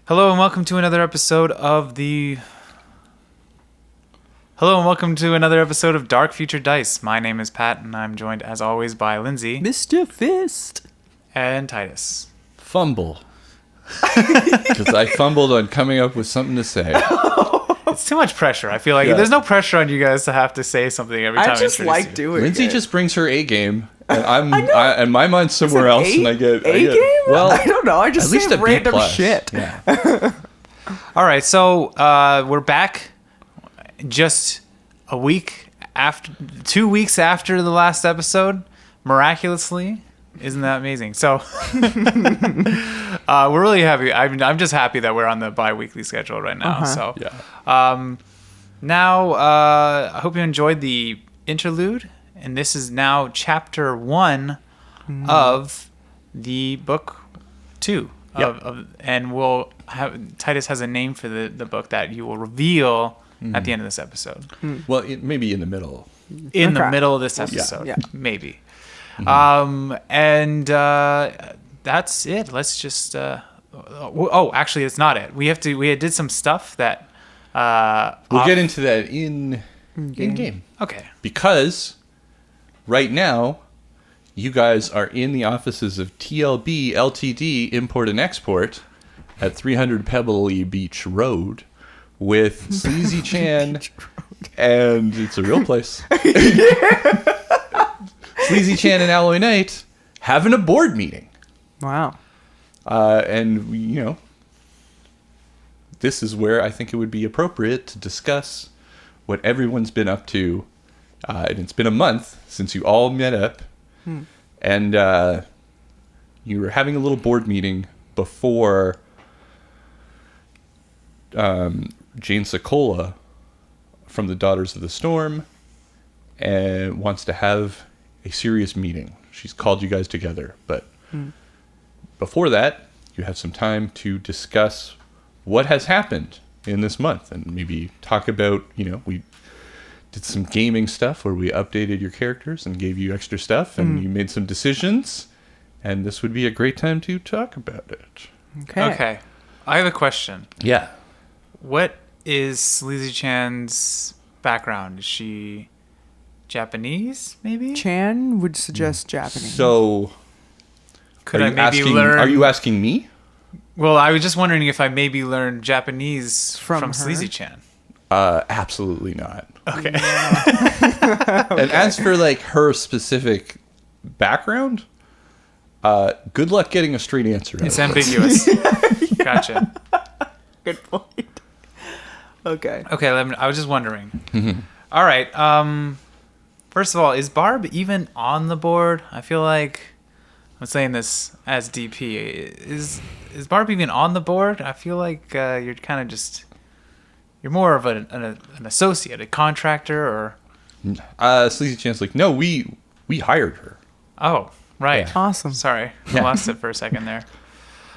Hello and welcome to another episode of Dark Future Dice. My name is Pat, and I'm joined, as always, by Lindsay, Mr. Fist, and Titus. Fumble. Because I fumbled on coming up with something to say. It's too much pressure. I feel like there's no pressure on you guys to have to say something every time. I just like doing Lindsay it. just brings her A game, and and my mind's somewhere else, and I get A game. Well, I don't know. I just at least say a B+. random shit. Yeah. All right, so we're back just a week after, 2 weeks after the last episode, miraculously. Isn't that amazing? So we're really happy. I'm just happy that we're on the bi-weekly schedule right now. So now I hope you enjoyed the interlude, and this is now chapter 1 of the book 2. And we'll have Titus has a name for the book that you will reveal at the end of this episode. Well, maybe in the middle. In the middle of this episode, maybe. And that's it. Let's just. Actually, it's not it. We did some stuff that. We'll get into that in game. Okay. Because right now, you guys are in the offices of TLB LTD Import and Export at 300 Pebbly Beach Road with Sl3z3-chan and it's a real place. Sl3z3-chan and Alloy Knight having a board meeting. Wow. And this is where I think it would be appropriate to discuss what everyone's been up to. And it's been a month since you all met up. And you were having a little board meeting before Jane Sokola from the Daughters of the Storm and wants to have a serious meeting. She's called you guys together. But before that, you have some time to discuss what has happened in this month and maybe talk about, we did some gaming stuff where we updated your characters and gave you extra stuff and you made some decisions, and this would be a great time to talk about it. Okay. I have a question. Yeah. What is Sl3z3-chan's background? Is she Japanese, maybe? Chan would suggest Japanese. So, Could I maybe learn? Are you asking me? Well, I was just wondering if I maybe learned Japanese from her? Sl3z3-chan. Absolutely not. Okay. And as for her specific background, good luck getting a straight answer. It's ambiguous. Gotcha. Good point. Okay. Okay, I was just wondering. All right. First of all, is Barb even on the board? I feel like I'm saying this as DP. Is Barb even on the board? I feel like you're kind of just. You're more of an associate, a contractor, or. Sl3z3-chan's no, we hired her. Oh, right. Yeah. Awesome. Sorry, I lost it for a second there.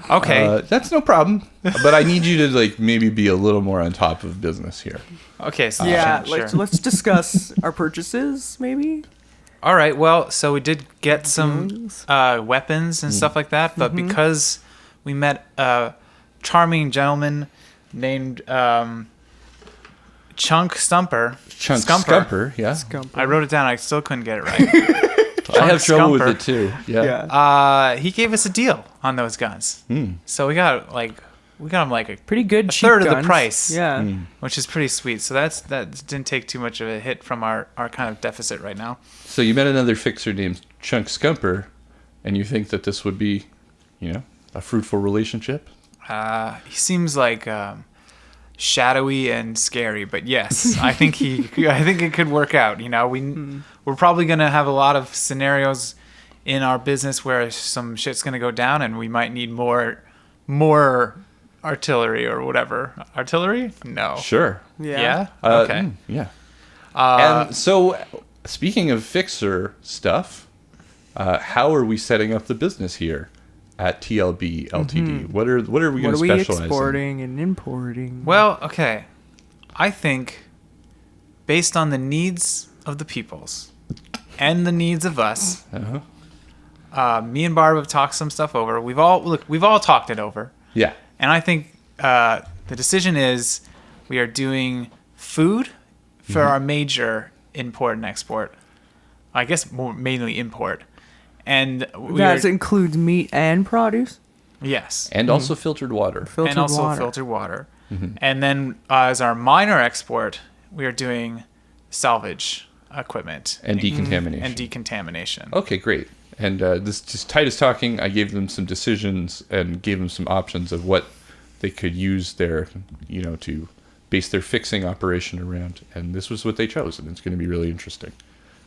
Okay. That's no problem. But I need you to maybe be a little more on top of business here. Okay. So sure. Let's discuss our purchases, maybe. All right. Well, so we did get some weapons and stuff like that, but because we met a charming gentleman named Chunk Scumper, yeah. Scumper. I wrote it down. I still couldn't get it right. I have trouble with Scumper. it too. Yeah. He gave us a deal on those guns, so we got him a Pretty good. a cheap third of the guns. price. Yeah. Which is pretty sweet. So that didn't take too much of a hit from our kind of deficit right now. So you met another fixer named Chunk Scumper, and you think that this would be, a fruitful relationship? He seems like shadowy and scary, but yes, I think it could work out. We're probably gonna have a lot of scenarios in our business where some shit's gonna go down, and we might need more artillery or whatever. Artillery? No. Sure. Yeah. Yeah? Okay. Yeah. And so, speaking of fixer stuff, how are we setting up the business here at TLB LTD? What are we going to specialize exporting and importing? Well, okay. I think based on the needs of the peoples and the needs of us, me and Barb have talked some stuff over. We've all talked it over. Yeah. And I think the decision is we are doing food for our major import and export. I guess mainly import. And That includes meat and produce? yes. And also filtered water. Filtered and also water. filtered water. And then as our minor export, we are doing salvage equipment And decontamination. and decontamination. Okay, great. And this just Titus talking, I gave them some decisions and gave them some options of what they could use their, to base their fixing operation around. And this was what they chose, and it's going to be really interesting.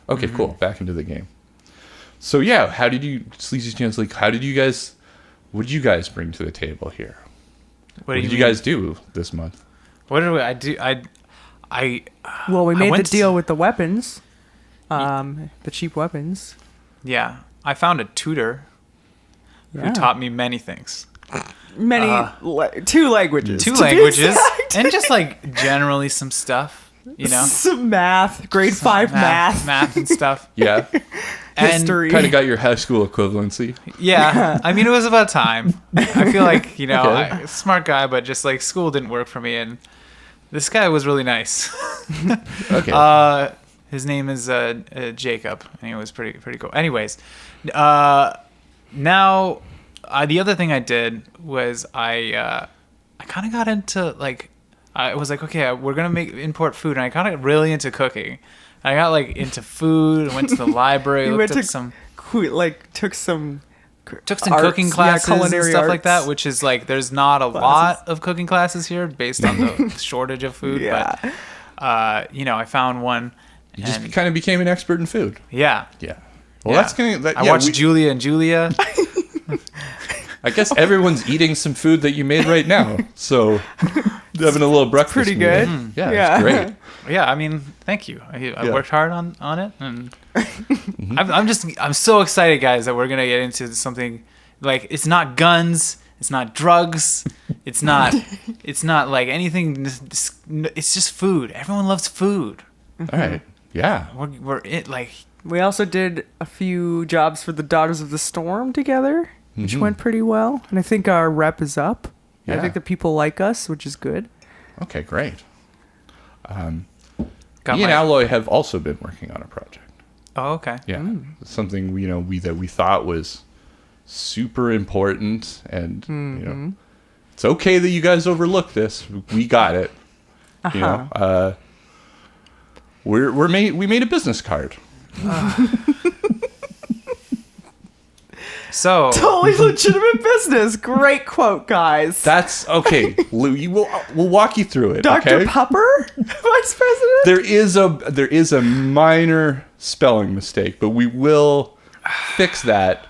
Okay, cool. Back into the game. So yeah, how did you, Sl3z3-chan's like, what did you guys bring to the table here? What did you guys do this month? What did I do? Well, we made the went- deal with the weapons. The cheap weapons. Yeah. I found a tutor Yeah. who taught me many things. Many, 2 languages. 2 to be languages. exact. And just like generally some stuff, Some math. Grade 5 math. Math and stuff. Yeah, And History. kind of got your high school equivalency. Yeah. I mean, it was about time. I feel like, Okay. smart guy, but just like school didn't work for me. And this guy was really nice. Okay. His name is Jacob, and he was pretty cool. Anyways, now the other thing I did was I kind of got into like I was like, okay, we're gonna import food, and I got really into cooking. I got like into food. I went to the library, You looked went up to some took some arts, cooking classes and culinary stuff like that, arts. which is like there's not a lot of cooking classes here based on the shortage of food. Yeah. But I found one. You just and- kind of became an expert in food. Yeah. Yeah. Well, Yeah. that's gonna. I watched Julia and Julia. I guess everyone's eating some food that you made right now. So having a little breakfast. pretty good. meeting. Yeah, Yeah. it's great. Yeah, I mean, thank you. I Yeah. worked hard on it, and I'm so excited, guys, that we're gonna get into something like it's not guns, it's not drugs, it's not like anything. It's just food. Everyone loves food. All right. Yeah. We're it like We also did a few jobs for the Daughters of the Storm together, which went pretty well. And I think our rep is up. Yeah. I think the people like us, which is good. Okay, great. got Me and my. Alloy have also been working on a project. Oh, okay. Yeah, something we thought was super important, and it's okay that you guys overlooked this. We got it. We made a business card. So Totally legitimate business. Great quote, guys. That's okay, Lou. We'll walk you through it. Dr. Okay? Pupper, Vice President. There is a minor spelling mistake, but we will fix that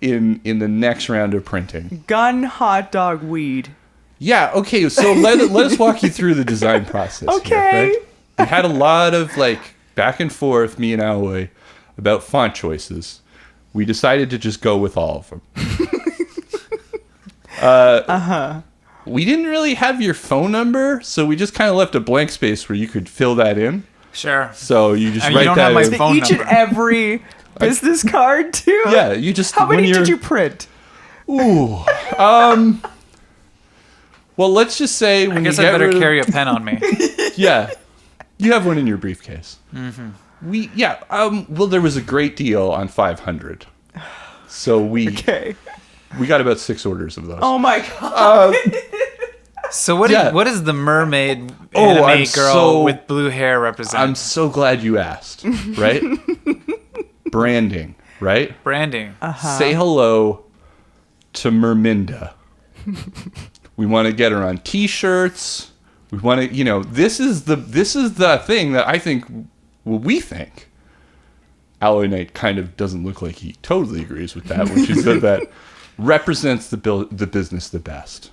in the next round of printing. Gun, hot dog, weed. Yeah, okay, so let us walk you through the design process. Okay. Here, right? We had a lot of back and forth, me and Alloy, about font choices. We decided to just go with all of them. We didn't really have your phone number, so we just kind of left a blank space where you could fill that in. sure. So you just And you write don't that have my in. phone Each number. and every business card, too. Yeah, you just How when many you're- did you print? Ooh. Well, let's just say when I guess you I get better rid of- carry a pen on me. Yeah, you have one in your briefcase. Well, there was a great deal on 500, so we Okay. got about 6 orders of those. Oh my god. So what? Yeah. What does the mermaid Oh, anime I'm girl so- with blue hair represent? I'm so glad you asked. Right? Branding, right? Branding. Say hello to Merminda. We want to get her on T-shirts. We want to, this is the thing that I think. Well, we think Alloy Knight kind of doesn't look like he totally agrees with that, which is that represents the business the best.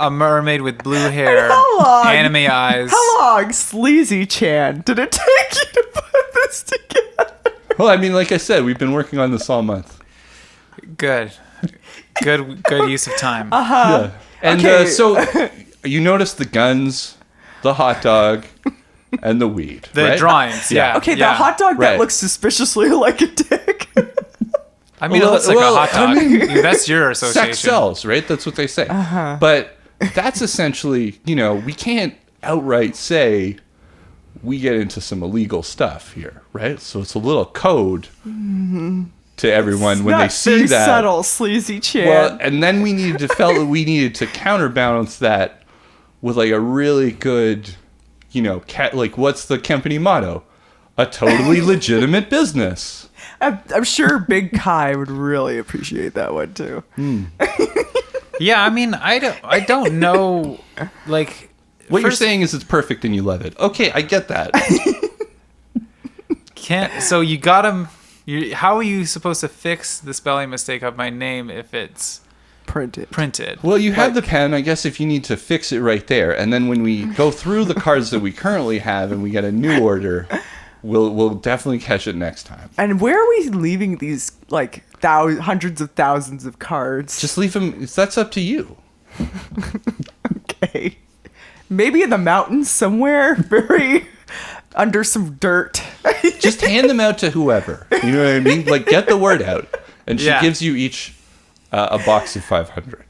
A mermaid with blue hair, How long? anime eyes. How long, Sl3z3-chan, did it take you to put this together? Well, I mean, like I said, we've been working on this all month. Good use of time. Yeah. And Okay. so you notice the guns, the hot dog, and the weed. The right? drawings. Yeah. Yeah. Okay, yeah. the hot dog Right. that looks suspiciously like a dick. I mean, it looks like a hot dog. That's your association. Sex sells, right? That's what they say. But that's essentially, we can't outright say we get into some illegal stuff here, right? So it's a little code to everyone when they see that. Subtle, Sl3z3-chan. Well, and then we needed to counterbalance that with like a really good, what's the company motto? A totally legitimate business. I'm sure Big Kai would really appreciate that one too. Yeah, I mean, I don't know, like. What you're saying is it's perfect and you love it. Okay, I get that. So you got him. How are you supposed to fix the spelling mistake of my name if it's printed? Well, you have the pen. I guess if you need to fix it right there, and then when we go through the cards that we currently have and we get a new order, we'll definitely catch it next time. And where are we leaving these like hundreds of thousands of cards? Just leave them. That's up to you. Okay. Maybe in the mountains somewhere, very under some dirt. Just hand them out to whoever. You know what I mean? Like, get the word out. And she gives you each a box of 500.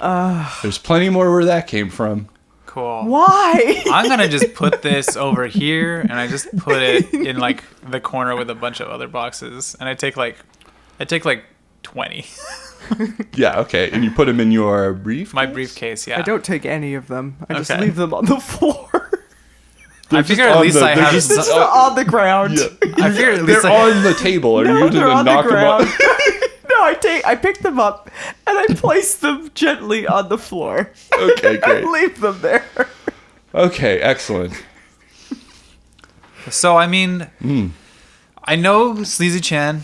There's plenty more where that came from. Cool. Why? I'm going to just put this over here, and I just put it in, like, the corner with a bunch of other boxes. And I take, like 20. Yeah, okay. And you put them in your brief? My briefcase, yeah. I don't take any of them. I just leave them on the floor. I figure at least I have They're just on the ground. Yeah. I figure at least they're on the table. Are you going to knock them off? No, I pick them up and I place them gently on the floor. Okay, great. I leave them there. Okay, excellent. So, I mean, I know Sl3z3-chan,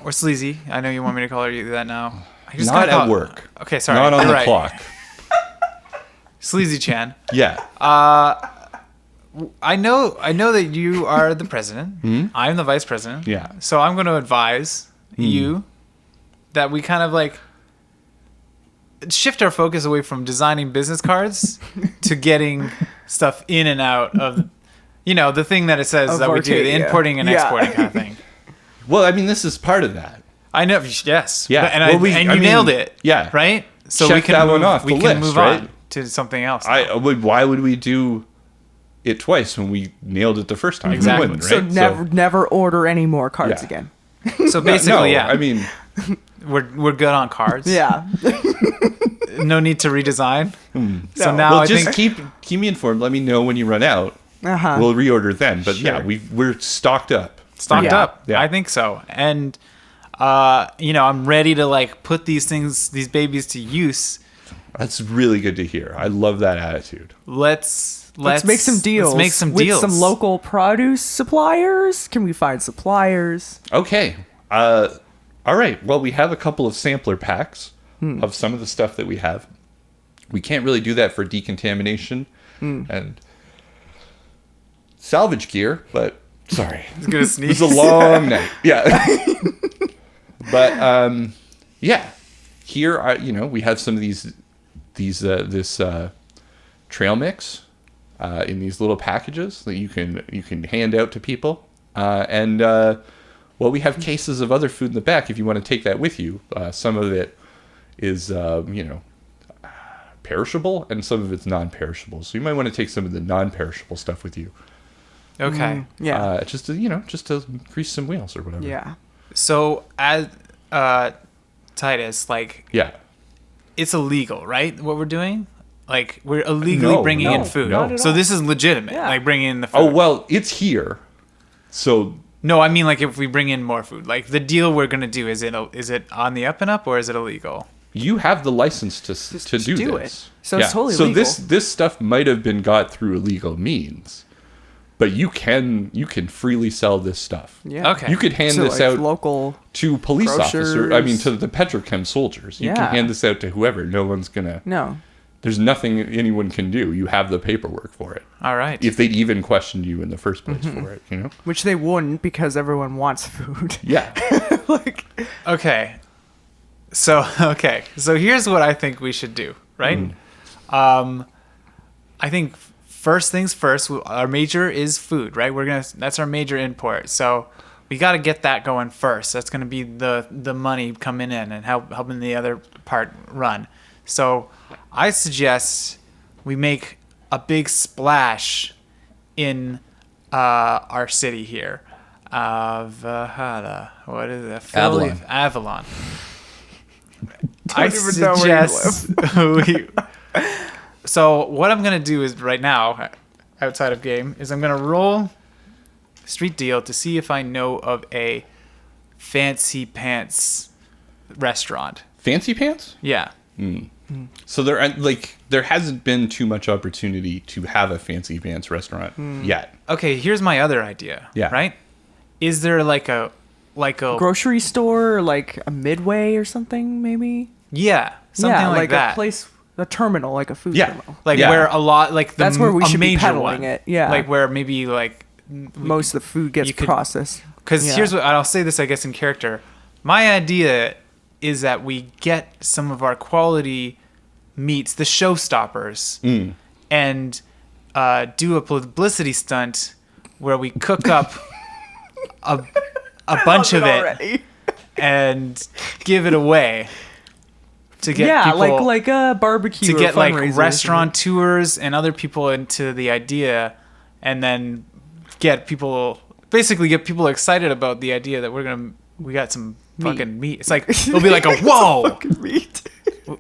or Sleazy. I know you want me to call her that now. I just Not at work. Okay, sorry. Not on the right. clock. Sl3z3-chan. Yeah. I know that you are the president. I'm the vice president. Yeah. So I'm going to advise you that we kind of like shift our focus away from designing business cards to getting stuff in and out of, the thing that it says that we do, the importing and exporting kind of thing. Well, I mean, this is part of that. I know. Yes. Yeah. And you nailed it. Yeah. Right? So Check that one off we the can list, move right? on to something else. now. Why would we do it twice when we nailed it the first time? Exactly. We wouldn't, So right? never order any more cards again. So basically, I mean, we're good on cards. Yeah. No need to redesign. So No. now well, I just think keep me informed. Let me know when you run out. We'll reorder then. But yeah, we're stocked up. up. Yeah. I think so. And I'm ready to like put these babies to use. That's really good to hear. I love that attitude. Let's make some deals. Let's make some with deals. some local produce suppliers. Can we find suppliers? Okay. All right. Well, we have a couple of sampler packs of some of the stuff that we have. We can't really do that for decontamination and salvage gear, but sorry. It's gonna sneeze. It was a long night. Yeah. But yeah. Here are, we have some of this trail mix in these little packages that you can hand out to people. We have cases of other food in the back if you want to take that with you. Some of it is perishable and some of it's non-perishable. So you might want to take some of the non-perishable stuff with you. Okay. Yeah. Just to grease some wheels or whatever. Yeah. So as Titus, like, it's illegal, right? What we're doing, like, we're illegally bringing in food. No. So this is legitimate, Yeah. like bringing in the food. Oh well, it's here. So no, I mean like if we bring in more food, like the deal we're gonna do is it on the up and up or is it illegal? you have the license to do do this. it. So it's totally so legal. this stuff might have been got through illegal means, but you can freely sell this stuff. Yeah. Okay. You could hand So, this like, out local to police officers. I mean, to the Petrochem soldiers. You Yeah. can hand this out to whoever. No one's gonna. No. There's nothing anyone can do. You have the paperwork for it. All right. If they'd even questioned you in the first place for it, Which they wouldn't because everyone wants food. Yeah. Like, Okay. So here's what I think we should do, right? I think first things first, our major is food, right? That's our major import. So we got to get that going first. That's going to be the money coming in and helping the other part run. So I suggest we make a big splash in our city here. What is it? Avalon. I even know where you suggest So what I'm gonna do is right now, outside of game, is I'm gonna roll street deal to see if I know of a fancy pants restaurant. Fancy pants? Yeah. So there hasn't been too much opportunity to have a fancy pants restaurant yet. Okay, here's my other idea. Yeah. Right? Is there like a Grocery store, or like a Midway or something, maybe? yeah, something like that. A place, a terminal, like a food Yeah. terminal. Like Yeah. where a lot like That's where we a should be major peddling one. it, yeah. Like where maybe like Most of the food gets you could- processed. Because Yeah. here's what I'll say this, I guess, in character. My idea is that we get some of our quality meats, the showstoppers, and do a publicity stunt where we cook up a bunch of it already. and give it away to get people, like a barbecue to or get like fundraiser or restaurateurs and other people into the idea, and then get people excited about the idea that we got some fucking meat. It's like it'll be like a whoa something. Meat.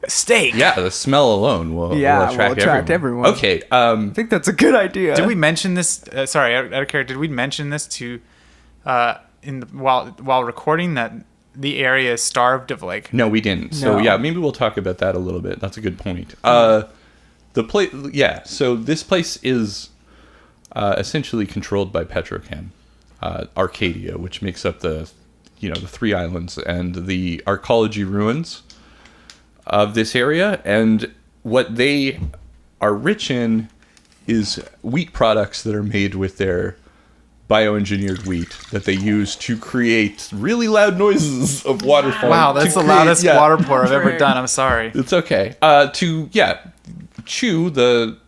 steak. Yeah, the smell alone will attract everyone. Okay. I think that's a good idea. Did we mention this? Sorry, out of character. Did we mention this to while recording that the area is starved of like? No, we didn't. So No. yeah, maybe we'll talk about that a little bit. That's a good point. The place, yeah. So this place is essentially controlled by Petrochem, Arcadia, which makes up the 3 islands and the arcology ruins of this area. And what they are rich in is wheat products that are made with their bioengineered wheat that they use to create really loud noises of water falling. Wow, that's to the loudest create- water pour I've ever done. I'm sorry. It's okay. Chew, the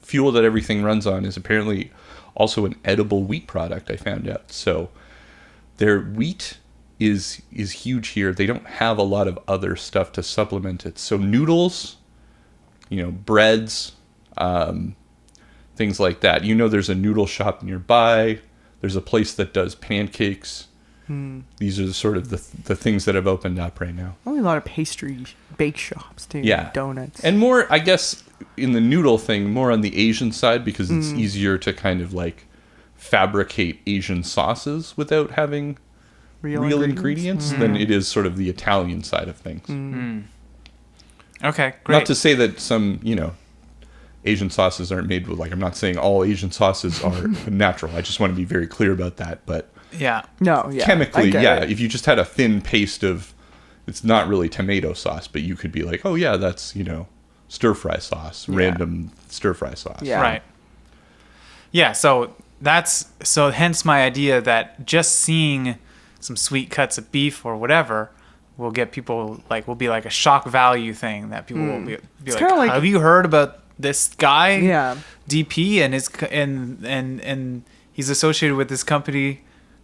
fuel that everything runs on, is apparently also an edible wheat product, I found out. So their wheat is huge here. They don't have a lot of other stuff to supplement it. So noodles, breads, things like that. There's a noodle shop nearby. There's a place that does pancakes. These are sort of the things that have opened up right now. Only a lot of pastry bake shops too. Yeah. Donuts. And more, I guess, in the noodle thing, more on the Asian side, because it's easier to kind of like fabricate Asian sauces without having real ingredients than it is sort of the Italian side of things. Okay, great. Not to say that some, Asian sauces aren't made with, I'm not saying all Asian sauces are natural. I just want to be very clear about that. But Yeah. No, yeah. chemically, I get it. if you just had a thin paste of, it's not really tomato sauce, but you could be like, oh yeah, that's, stir fry sauce, random stir fry sauce. Yeah. Right. Yeah, so hence my idea that just seeing some sweet cuts of beef or whatever will get people will be like a shock value thing that people will be like, kinda like- have you heard about this guy? Yeah. DP and his and he's associated with this company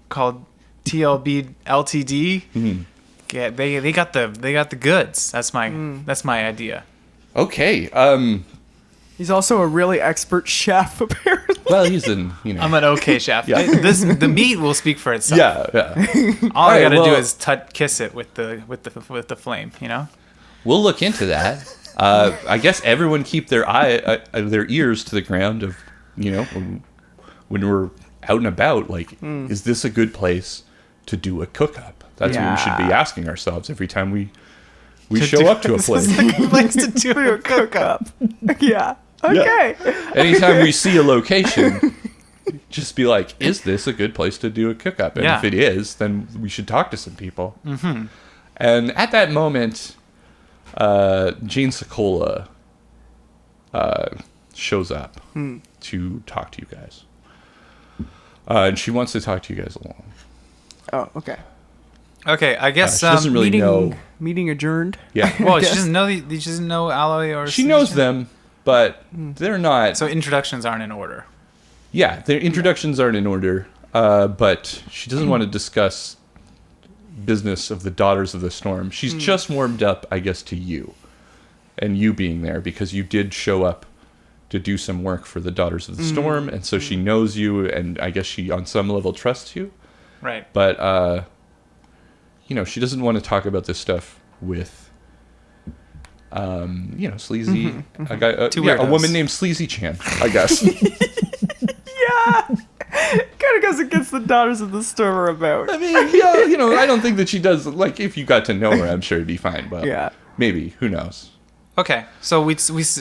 called TLB LTD. Yeah, they got the goods. That's my idea. Okay. He's also a really expert chef, apparently. Well, he's I'm I'm an okay chef. Yeah. The meat will speak for itself. yeah. All I Alright, gotta do well- is kiss it with the flame. We'll look into that. I guess everyone keep their ears to the ground of, when we're out and about, is this a good place to do a cook-up? That's what we should be asking ourselves every time we show up to a place. This is a good place to do a cook-up. Yeah. Okay. Anytime we see a location, just be like, is this a good place to do a cook-up? And Yeah. if it is, then we should talk to some people. Mm-hmm. And at that moment, Jane Sokola shows up to talk to you guys. And she wants to talk to you guys alone. Oh, okay. Okay, I guess. She doesn't really know. Meeting adjourned. Yeah. Well, she Yes. doesn't know. She doesn't know Alloy or. She knows them, but they're not. So introductions aren't in order. Yeah, their introductions aren't in order. but she doesn't want to discuss business of the Daughters of the Storm. She's just warmed up, I guess, to you and you being there because you did show up to do some work for the Daughters of the Storm, and so she knows you, and I guess she on some level trusts you. Right. But she doesn't want to talk about this stuff with Sleazy, a guy, a woman named Sl3z3-chan, I guess. Yeah. Kind of goes against the Daughters of the Storm about. I mean, yeah, I don't think that she does. Like, if you got to know her, I'm sure it'd be fine. But yeah, maybe, who knows? Okay, so we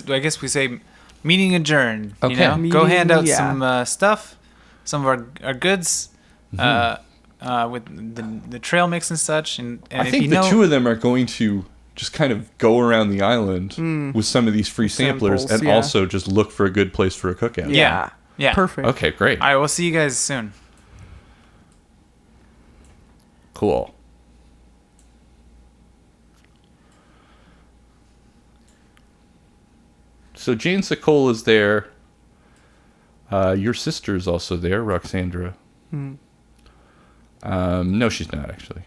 I guess we say meeting adjourned. Okay, go hand out some stuff, some of our goods, with the trail mix and such. And I think the two of them are going to just kind of go around the island with some of these free samplers and also just look for a good place for a cookout. Yeah. Yeah. Perfect. Okay, great. All right, we'll see you guys soon. Cool. So Jane Sokola's there. Your sister's also there, Roxandra. No, she's not actually.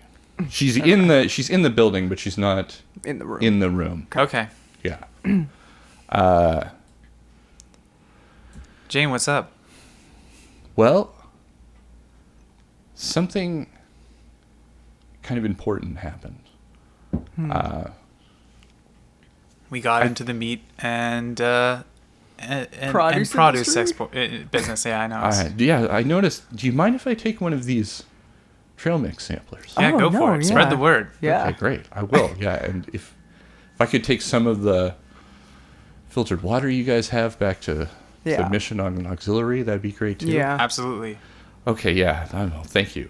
She's in the building, but she's not in the room. In the room. Okay. Yeah. Jane, what's up? Well, something kind of important happened. We got into the meat and produce export business. Yeah, I know. I noticed. Do you mind if I take one of these trail mix samplers? Yeah, go for it. Spread the word. Yeah. Okay, great. I will. Yeah, and if I could take some of the filtered water you guys have back to submission on an auxiliary, that'd be great too. Yeah, absolutely. Okay, yeah. I don't know. Thank you.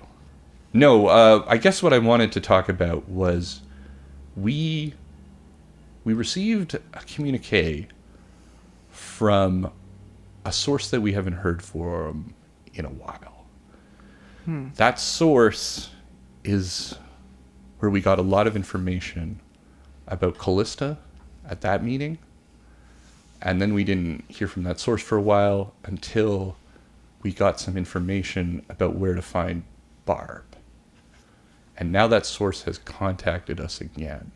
No, I guess what I wanted to talk about was we received a communique from a source that we haven't heard from in a while. That source is where we got a lot of information about Callista at that meeting. And then we didn't hear from that source for a while until we got some information about where to find Barb. And now that source has contacted us again.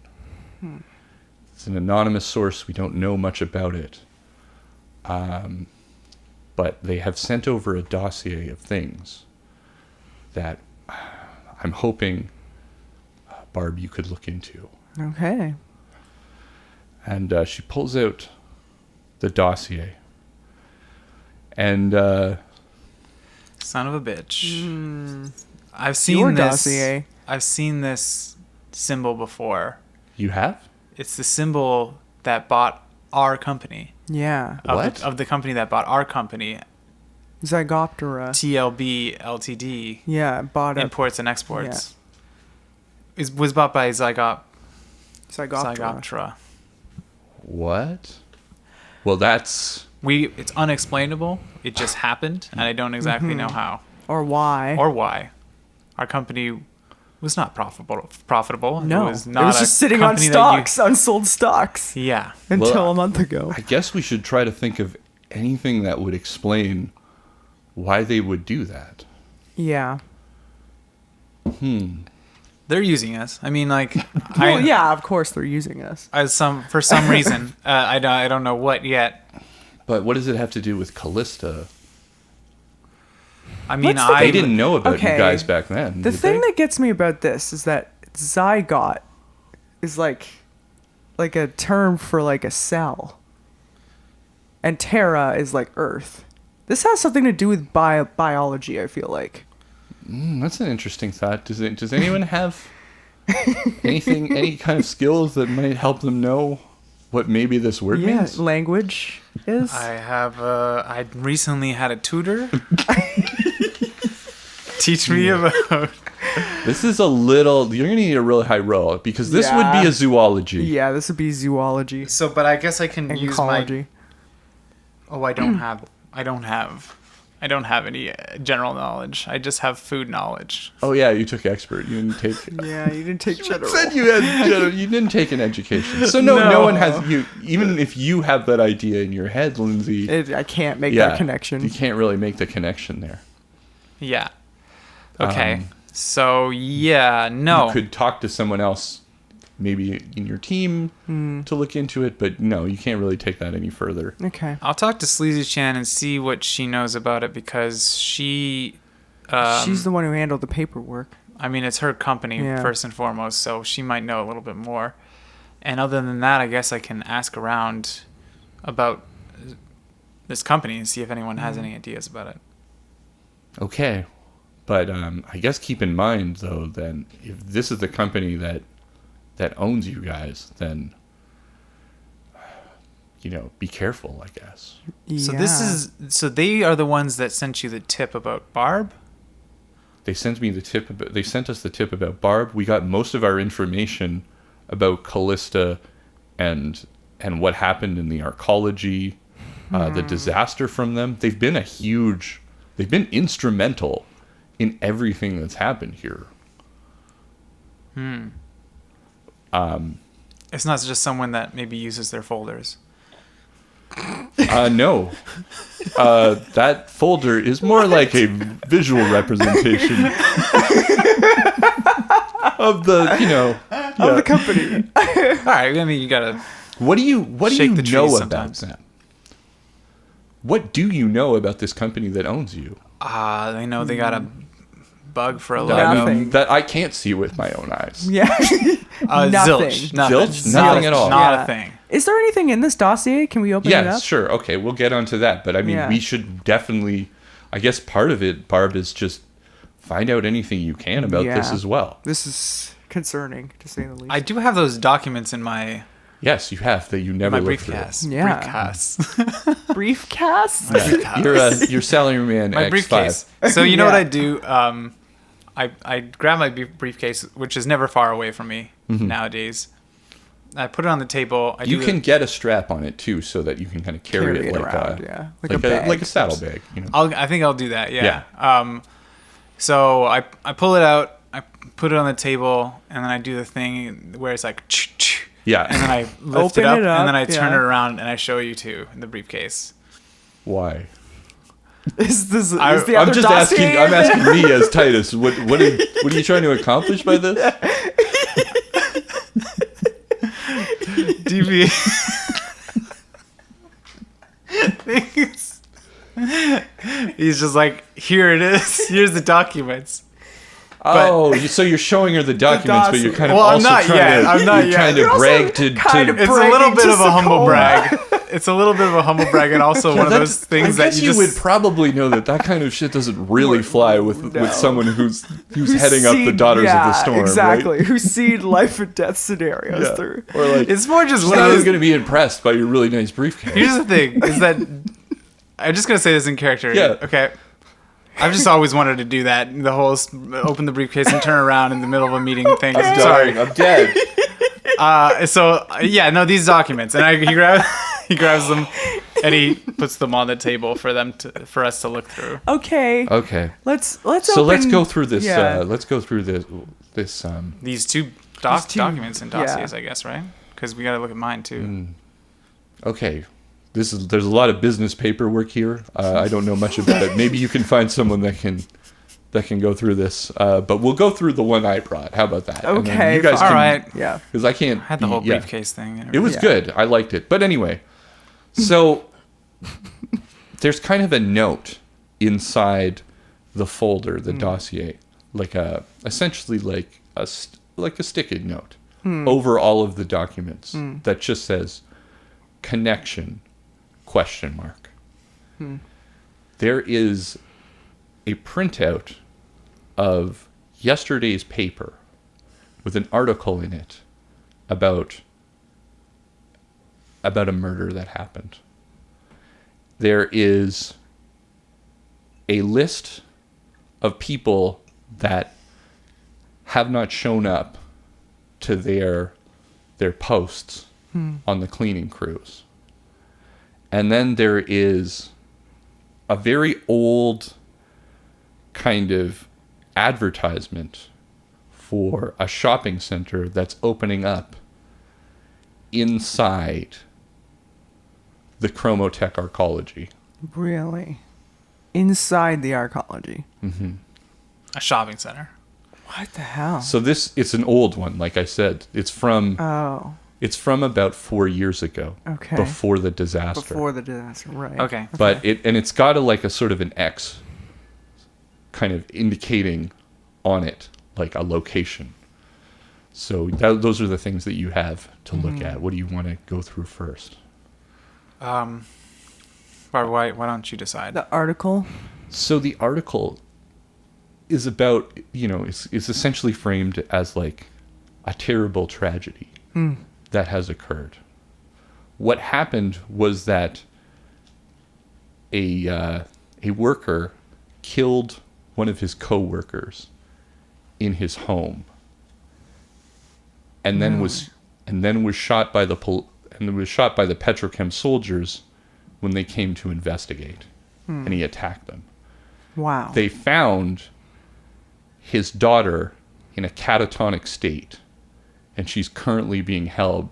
It's an anonymous source. We don't know much about it. But they have sent over a dossier of things that I'm hoping, Barb, you could look into. Okay. And she pulls out the dossier. And son of a bitch. I've seen Your this dossier. I've seen this symbol before. You have? It's the symbol that bought our company. Yeah. Of the company that bought our company. Zygoptera. TLB LTD. Yeah, bought imports and exports. Yeah. Was bought by Zygoptera. What? Well, that's... It's unexplainable. It just happened, and I don't exactly know how. Or why. Our company was not profitable. No. It was not. It was just sitting on stocks, unsold stocks. Yeah. Until a month ago. I guess we should try to think of anything that would explain why they would do that. Yeah. They're using us. I mean, like... Well, yeah, of course they're using us. For some reason. I don't know what yet. But what does it have to do with Callista? I mean, they didn't know about you guys back then. The thing that gets me about this is that zygote is like a term for like a cell. And Terra is like Earth. This has something to do with biology, I feel like. That's an interesting thought. Does anyone have any kind of skills that might help them know what maybe this word means? Yeah, language is. I recently had a tutor teach me about. This is a little. You're gonna need a really high roll because this would be a zoology. Yeah, this would be zoology. So, but I guess I can use my. Oh, I don't have any general knowledge. I just have food knowledge. Oh yeah, you took expert. You didn't take. Yeah, you didn't take general. You said you had general. You didn't take an education. So no one has you. Even if you have that idea in your head, Lindsay, I can't make that connection. You can't really make the connection there. Yeah. Okay. So yeah, no. You could talk to someone else, maybe in your team, to look into it, but no, you can't really take that any further. Okay. I'll talk to Sl3z3-chan and see what she knows about it because she. She's the one who handled the paperwork. I mean, it's her company first and foremost, so she might know a little bit more. And other than that, I guess I can ask around about this company and see if anyone has any ideas about it. Okay. But I guess keep in mind, though, then if this is the company that owns you guys, then, be careful, I guess. Yeah. So they are the ones that sent you the tip about Barb? They sent us the tip about Barb. We got most of our information about Callista and what happened in the arcology, the disaster from them. They've been instrumental in everything that's happened here. It's not just someone that maybe uses their folders. No. That folder is more like a visual representation of the, Of the company. All right, I mean, you gotta. What do you Shake the trees know sometimes. about that? What do you know about this company that owns you? They know they got a bug for a Nothing. logo. That I can't see with my own eyes. Yeah. Nothing. Zilch. Nothing. Zilch? Nothing at all. Not Yeah. a thing. Is there anything in this dossier? Can we open it Yeah, up? sure. Okay, we'll get onto that. But I mean, Yeah. we should definitely, I guess part of it, Barb, is just find out anything you can about this Yeah. as well. This is concerning, to say the least. I do have those documents in my Yes, you have that you never looked briefcase. Yeah. Briefcast? through. You're Salaryman My X5. briefcase. So you know Yeah. what I do? I grab my briefcase, which is never far away from me nowadays. I put it on the table. You can get a strap on it too, so that you can kind of carry it like around, like a bag. like a saddlebag. I think I'll do that. Yeah. So I pull it out. I put it on the table, and then I do the thing where it's like, Yeah. and then I lift Open it up, it up, and then I turn yeah. it around, and I show you two in the briefcase. Why? Is the I'm other just dossier? asking. I'm asking me as Titus. What are you trying to accomplish by this? DP. He's just like, here it is. Here's the documents. So you're showing her the documents, but you're kind of Well, I'm also not trying yet. to. I'm not you're yet. trying to You're also brag to. kind of It's a little bragging bit to of a humble Sokola. brag. It's a little bit of a humble brag, and also one of those things I that guess you you just. would probably know that kind of shit doesn't really fly with someone who's heading up the Daughters of the Storm, exactly. right? Who's seen life and death scenarios Yeah. through. Or like, It's more just when I was going to be impressed by your really nice briefcase. Here's the thing: is that I'm just gonna say this in character. Yeah. Okay. I've just always wanted to do that. The whole open the briefcase and turn around in the middle of a meeting thing. I'm Sorry. dying. I'm dead. These documents, and he grabs them, and he puts them on the table for us to look through. Okay. Okay. Let's So let's open- go through this. Yeah. Let's go through this. These two two- documents and dossiers, yeah. I guess, right? Because we got to look at mine too. Okay. There's a lot of business paperwork here. I don't know much about it. Maybe you can find someone that can go through this. But we'll go through the one I brought. How about that? And then Okay, you guys fine. All right. Yeah. Because I can't. I had the whole yeah. briefcase thing. And It was Yeah. good. I liked it. But anyway, so there's kind of a note inside the folder, the dossier, essentially like a sticky note over all of the documents that just says connection ? There is a printout of yesterday's paper with an article in it about a murder that happened. There is a list of people that have not shown up to their posts on the cleaning crews. And then there is a very old kind of advertisement for a shopping center that's opening up inside the Chromotech arcology. Really? Inside the arcology. a shopping center. What the hell? So it's an old one, like I said. It's from Oh, about 4 years ago. Okay. Before the disaster. before the disaster, right? Okay. But it's got a sort of an X kind of indicating on it, like a location. So those are the things that you have to look at. What do you want to go through first? Barb, why don't you decide? The article. So the article is about, it's essentially framed as like a terrible tragedy that has occurred. What happened was that a worker killed one of his co-workers in his home, and then was shot by the Petrochem soldiers when they came to investigate, and he attacked them. Wow. They found his daughter in a catatonic state, and she's currently being held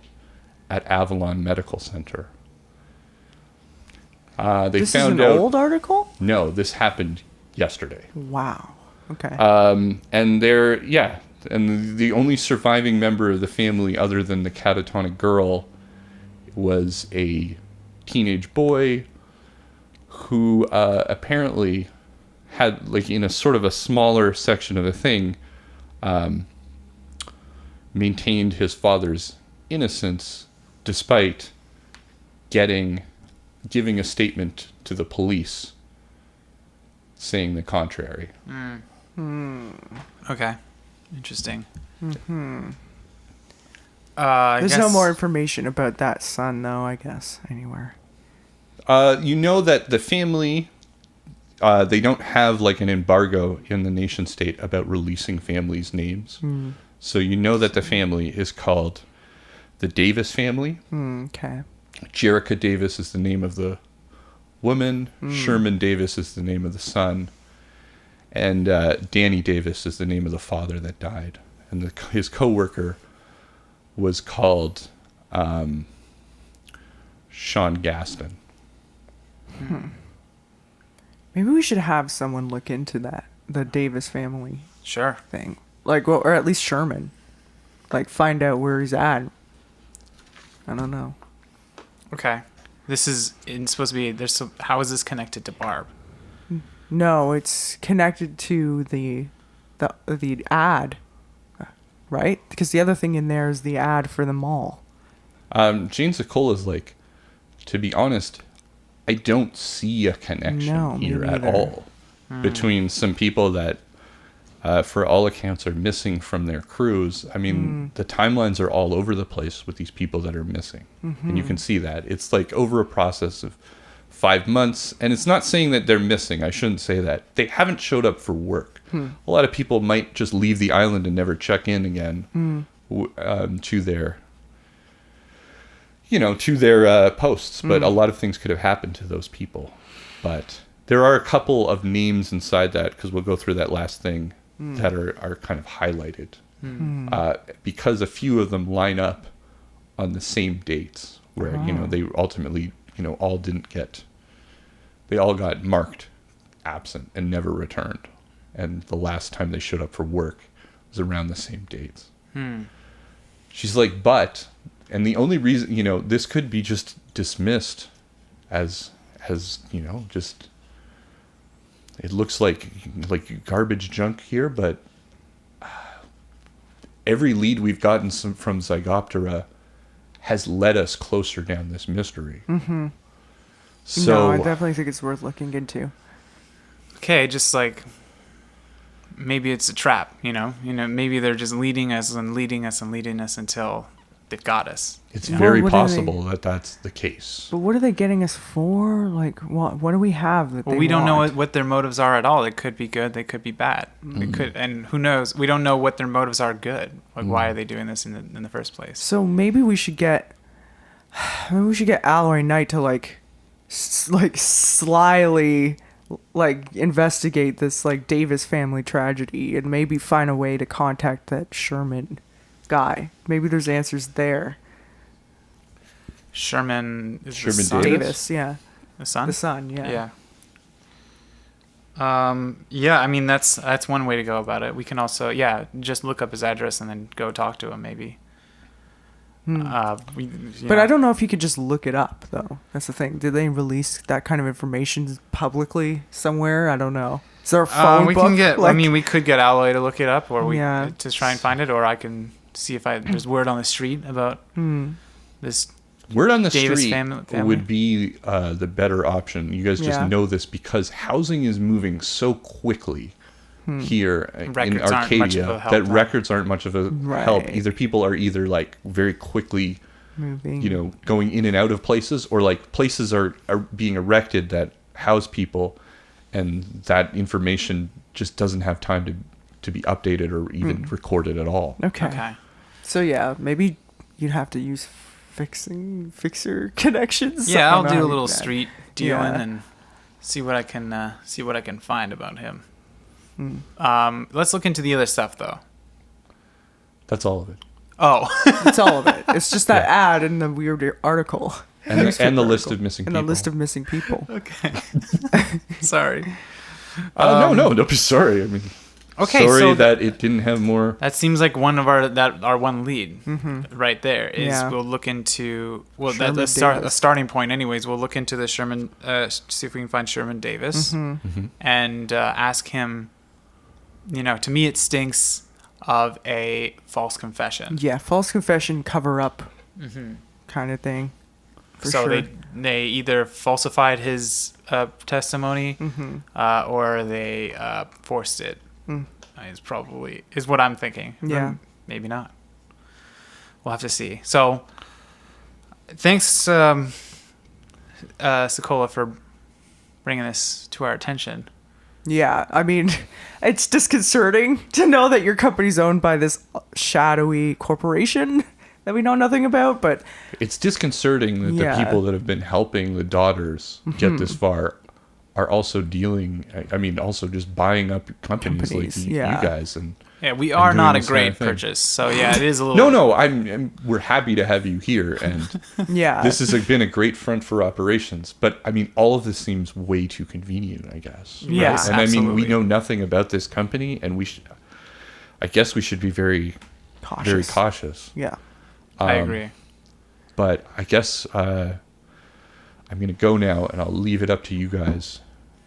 at Avalon Medical Center. This is an old article? No, this happened yesterday. Wow. Okay. And the only surviving member of the family other than the catatonic girl was a teenage boy who apparently had, like, in a sort of a smaller section of a thing, maintained his father's innocence despite giving a statement to the police saying the contrary. Okay. Interesting. There's no more information about that son, though, I guess, anywhere. You know that the family, they don't have like an embargo in the nation state about releasing families' names. So you know that the family is called the Davis family. Okay. Jerica Davis is the name of the woman. Sherman Davis is the name of the son. And Danny Davis is the name of the father that died. And his co-worker was called Sean Gaston. Maybe we should have someone look into that, the Davis family Sure. thing. Like, well, or at least Sherman. Like, find out where he's at. I don't know. Okay. This is supposed to be. How is this connected to Barb? No, it's connected to the ad, right? Because the other thing in there is the ad for the mall. Jane Sakola's like, to be honest, I don't see a connection here at all between some people that, for all accounts, are missing from their crews. I mean, the timelines are all over the place with these people that are missing. And you can see that. It's like over a process of 5 months. And it's not saying that they're missing. I shouldn't say that. They haven't showed up for work. A lot of people might just leave the island and never check in again to their posts. But a lot of things could have happened to those people. But there are a couple of names inside that, because we'll go through that last thing, that are kind of highlighted. Because a few of them line up on the same dates where, they ultimately, all didn't get... They all got marked absent and never returned. And the last time they showed up for work was around the same dates. She's like, and the only reason, this could be just dismissed as just, it looks like garbage junk here, but every lead we've gotten from Zygoptera has led us closer down this mystery. So No, I definitely think it's worth looking into. Okay, just like maybe it's a trap, maybe they're just leading us and leading us and leading us until they've got us. It's very possible that that's the case. But what are they getting us for? Like, what do we have that We don't know what their motives are at all. They could be good, they could be bad. They could, and who knows? We don't know what their motives are good. Like, why are they doing this in the first place? So maybe we should get Alloy Knight to slyly investigate this Davis family tragedy and maybe find a way to contact that Sherman guy. Maybe there's answers there. Sherman is Sherman the son? Davis, yeah. The son? The son, yeah. Yeah, I mean that's one way to go about it. We can also just look up his address and then go talk to him maybe. But I don't know if you could just look it up though. That's the thing. Did they release that kind of information publicly somewhere? I don't know. Is there a phone we book? can get. Like, I mean, we could get Alloy to look it up, or Yeah. to try and find it, or I can see if there's word on the street about this. Word on the Davis street family? would be the better option. You guys just Yeah. know this because housing is moving so quickly here in Records aren't much Arcadia of a help, that huh? records aren't much of a help. Right. Either people are either like very quickly, moving. going in and out of places, or like places are being erected that house people, and that information just doesn't have time to be updated or even recorded at all. Okay. So yeah, maybe you'd have to use fixer connections. Yeah, I I'll don't know do how a to little that. street dealing Yeah. and see what I can find about him. Let's look into the other stuff though. That's all of it. Oh, It's all of it. It's just that ad in the weird article. And the Newspaper list article. of missing And people. the list of missing people. okay. Sorry. No, don't be sorry. I mean, Okay, sorry so that it didn't have more. That seems like one of our one lead right there is Yeah. we'll look into Sherman a Davis. starting point anyways. We'll look into the Sherman, see if we can find Sherman Davis and ask him. To me it stinks of a false confession. Yeah, false confession, cover up, kind of thing. For So sure. they either falsified his testimony or they forced it. Is what I'm thinking. Yeah. Maybe not. We'll have to see. So, thanks, Sokola, for bringing this to our attention. Yeah, I mean, it's disconcerting to know that your company's owned by this shadowy corporation that we know nothing about, but It's disconcerting that Yeah. the people that have been helping the daughters get this far are also also just buying up companies like Companies, you yeah. guys. And Yeah, we and are doing not a this kind great of thing. purchase. So yeah, it is a little. No, we're happy to have you here, and yeah. this has been a great front for operations. But I mean, all of this seems way too convenient, I guess. Yeah, right? And I mean, we absolutely. know nothing about this company, and I guess we should be very cautious. Yeah. I agree. But I guess I'm going to go now, and I'll leave it up to you guys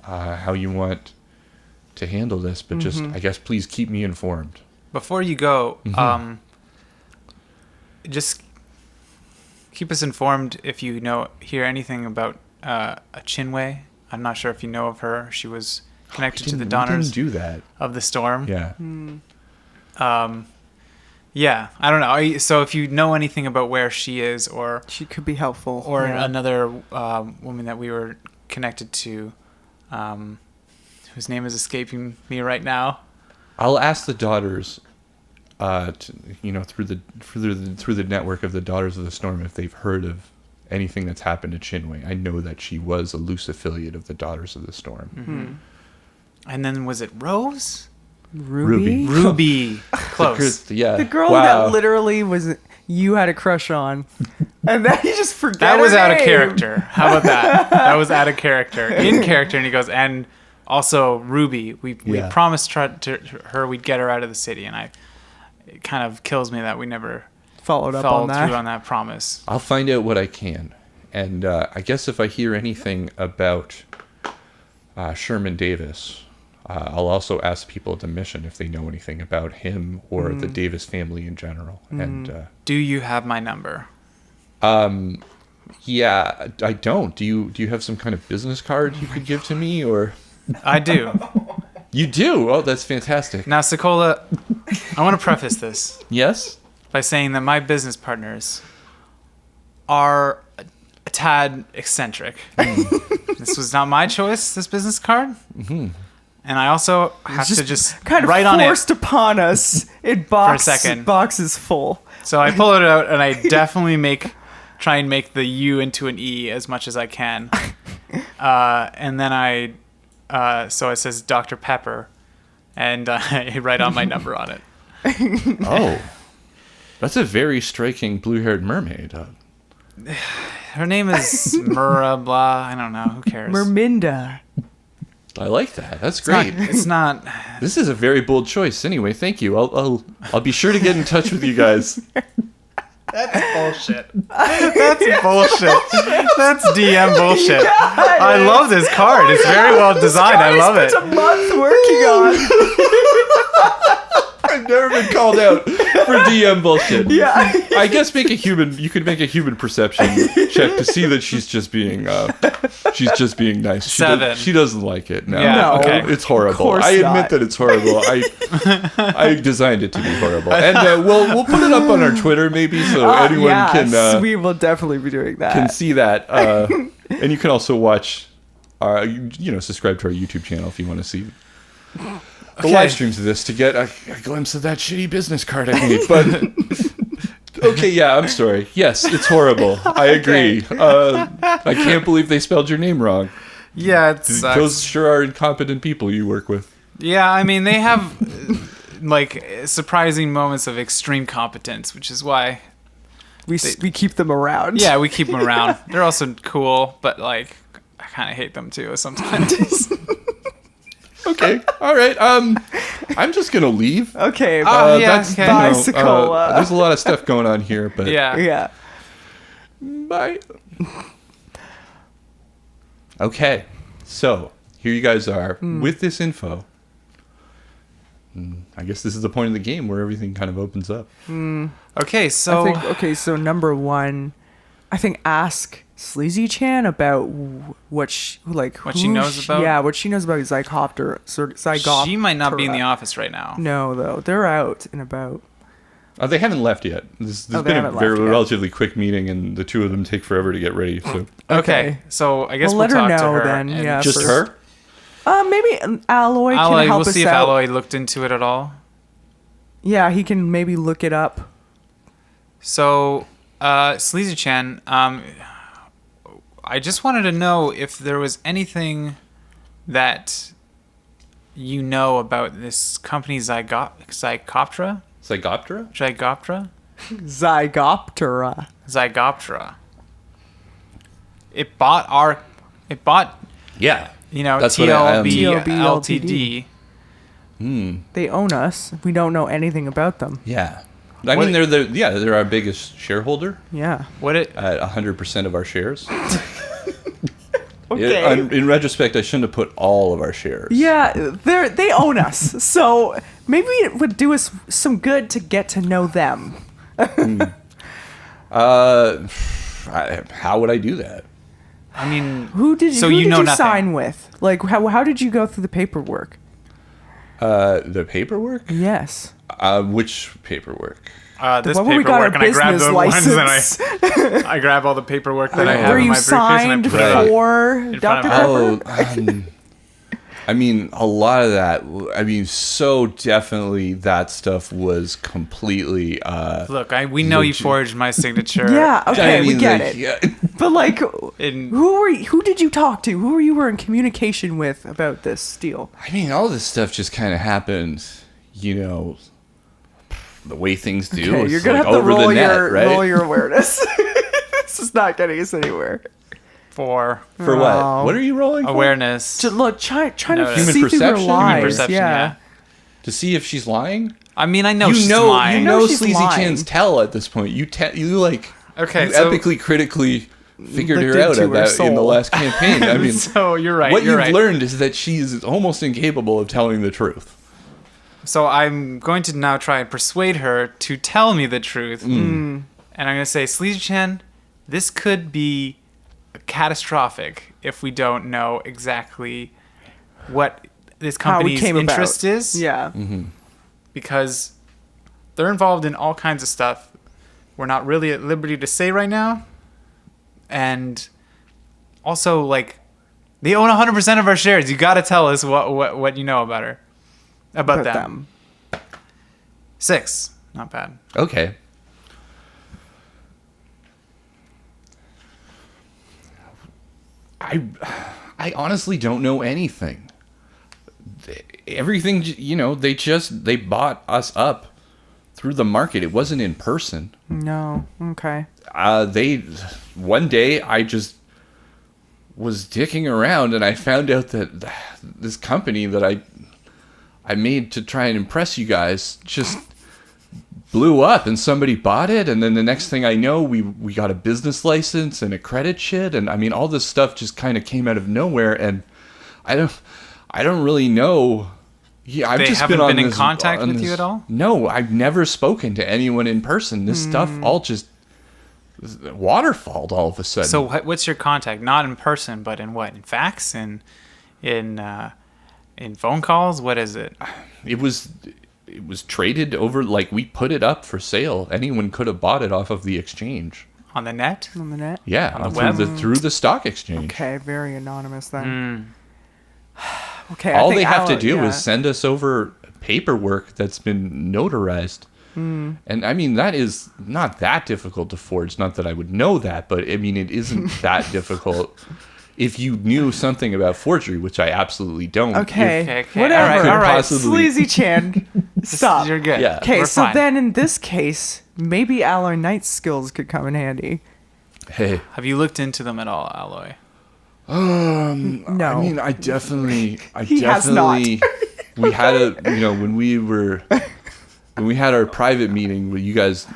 how you want to handle this. But just, I guess, please keep me informed. Before you go, just keep us informed if you hear anything about a Chinwei. I'm not sure if you know of her. She was connected to the We Donners didn't do that. of the Storm. Yeah. Yeah, I don't know. So if you know anything about where she is, or She could be helpful. Yeah. another woman that we were connected to, whose name is escaping me right now. I'll ask the daughters, through the network of the Daughters of the Storm, if they've heard of anything that's happened to Chinwei. I know that she was a loose affiliate of the Daughters of the Storm. And then was it Rose? Ruby? Ruby. Close. Yeah. The girl Wow. that literally you had a crush on. And then you just forget That was her out of name. character. How about that? That was out of character. In character, and he goes, and also Ruby. We Yeah. promised to her we'd get her out of the city, and it kind of kills me that we never Followed up on followed that. through on that promise. I'll find out what I can. And I guess if I hear anything about Sherman Davis, I'll also ask people at the mission if they know anything about him or the Davis family in general. And Do you have my number? yeah, I don't. Do you have some kind of business card you could give to me, or I do. you do? Oh, that's fantastic. Now, Sokola, I want to preface this Yes. by saying that my business partners are a tad eccentric. This was not my choice, this business card. And I also have to just kind of write on it. forced upon us in second. boxes full. So I pull it out and I definitely try and make the U into an E as much as I can. And then so it says Dr. Pepper, and I write on my number on it. Oh, that's a very striking blue-haired mermaid. Her name is Mura, blah, I don't know, who cares? Merminda. I like that. That's great. It's not. This is a very bold choice. Anyway, thank you. I'll be sure to get in touch with you guys. That's bullshit. That's bullshit. That's DM bullshit. I love this card. It's very well designed. I love it. It's a month working on. I've never been called out for DM bullshit. Yeah. I guess you could make a human perception check to see that she's just being nice. Seven. She doesn't like it. No, Yeah, okay. It's horrible. course I admit not. that it's horrible. I designed it to be horrible, and we'll put it up on our Twitter maybe so anyone yes, we will definitely be doing that. can see that. And you can also watch, subscribe to our YouTube channel if you want to see the live streams of this to get a glimpse of that shitty business card I made. But okay, yeah, I'm sorry. Yes, it's horrible. I agree. I can't believe they spelled your name wrong. Yeah, it sucks. Those sure are incompetent people you work with. Yeah, I mean, they have like surprising moments of extreme competence, which is why. we keep them around. Yeah, we keep them around. They're also cool, but like I kind of hate them too sometimes. Okay, all right. I'm just gonna leave. Okay. Oh, yeah, That's okay. Bicycle. there's a lot of stuff going on here, but Yeah. yeah. Bye. Okay, so here you guys are with this info. I guess this is the point of the game where everything kind of opens up. Okay, so So number one, I think ask Sl3z3-chan about what she knows about. Yeah, what she knows about Zygoptera. she might not be in the office right now. No, though they're out and about. They haven't left yet. There's they been a haven't left yet. relatively quick meeting, and the two of them take forever to get ready. So Okay, so I guess We'll we'll let her talk to know her. then, and yeah. just first. her. Maybe Alloy can Alloy, help we'll us see if out. Alloy looked into it at all. Yeah, he can maybe look it up. So, Sl3z3-chan, I just wanted to know if there was anything that you know about this company Zygoptera? Zygoptera? Zygoptera? Zygoptera. Zygoptera. It bought, Yeah. That's what TLB TLB LTD. They own us. We don't know anything about them. Yeah. I mean, they're our biggest shareholder Yeah. What it? at 100% of our shares. Okay. In retrospect, I shouldn't have put all of our shares. Yeah, they own us. So maybe it would do us some good to get to know them. How would I do that? I mean, Who did So who you did know you nothing. sign with? Like how did you go through the paperwork? The paperwork? Yes. Which paperwork? this When we got our paperwork, and I grabbed business the ones license. and I grab all the paperwork that I have Were in you my briefcase and I signed put it on. for in Dr. front of Pepper? I mean, a lot of that. I mean, so definitely that stuff was completely. Look, we know you forged my signature. Yeah, okay, I mean, we get like, it. yeah. But like, In- who did you talk to? Who were in communication with about this deal? I mean, all this stuff just kind of happened, the way things do. Okay, It's you're gonna like have to over roll the net, right? roll your awareness. This is not getting us anywhere. for For Oh. what? What are you rolling for? awareness. To look, trying No, to Human see through their perception? lies. Human perception, yeah. yeah. To see if she's lying. I mean, I know she's you lying. know she's Sl3z3-chan's lying. tell at this point. You like. Okay, You so epically critically figured Looked her out into her in the soul. last campaign. I mean, so you're right. what you're you've right. learned is that she is almost incapable of telling the truth. So I'm going to now try and persuade her to tell me the truth. And I'm going to say, Sl3z3-chan, this could be catastrophic if we don't know exactly what this How we company's came about. interest is. Yeah. Because they're involved in all kinds of stuff we're not really at liberty to say right now. And also, like, they own 100% of our shares. You got to tell us what you know about her. About them. 6. Not bad. Okay. I honestly don't know anything. Everything, they bought us up through the market. It wasn't in person. No. Okay. One day I just was dicking around, and I found out that this company that I made to try and impress you guys just blew up, and somebody bought it, and then the next thing I know, we got a business license and a credit shit, and I mean all this stuff just kind of came out of nowhere, and I don't really know. Yeah, I've just haven't been in contact with you at all? No, I've never spoken to anyone in person. This stuff all just waterfalled all of a sudden. So what's your contact? Not in person, but in what? In fax? In phone calls? What is it? It was traded over, like we put it up for sale. Anyone could have bought it off of the exchange. On the net? On the net? Yeah, On the through the stock exchange. Okay, very anonymous then. Okay, All I think they have to Alan- do yeah. is send us over paperwork that's been notarized. And I mean, that is not that difficult to forge. Not that I would know that, but I mean, it isn't that difficult if you knew something about forgery, which I absolutely don't. Okay, Okay. whatever. All right. Possibly- Sl3z3-chan, stop. You're good. Yeah. Okay, We're so fine. then in this case, maybe Alloy Knight's skills could come in handy. Hey, Have you looked into them at all, Alloy? No. I mean, I definitely, He has not. we had when we had our private meeting where you guys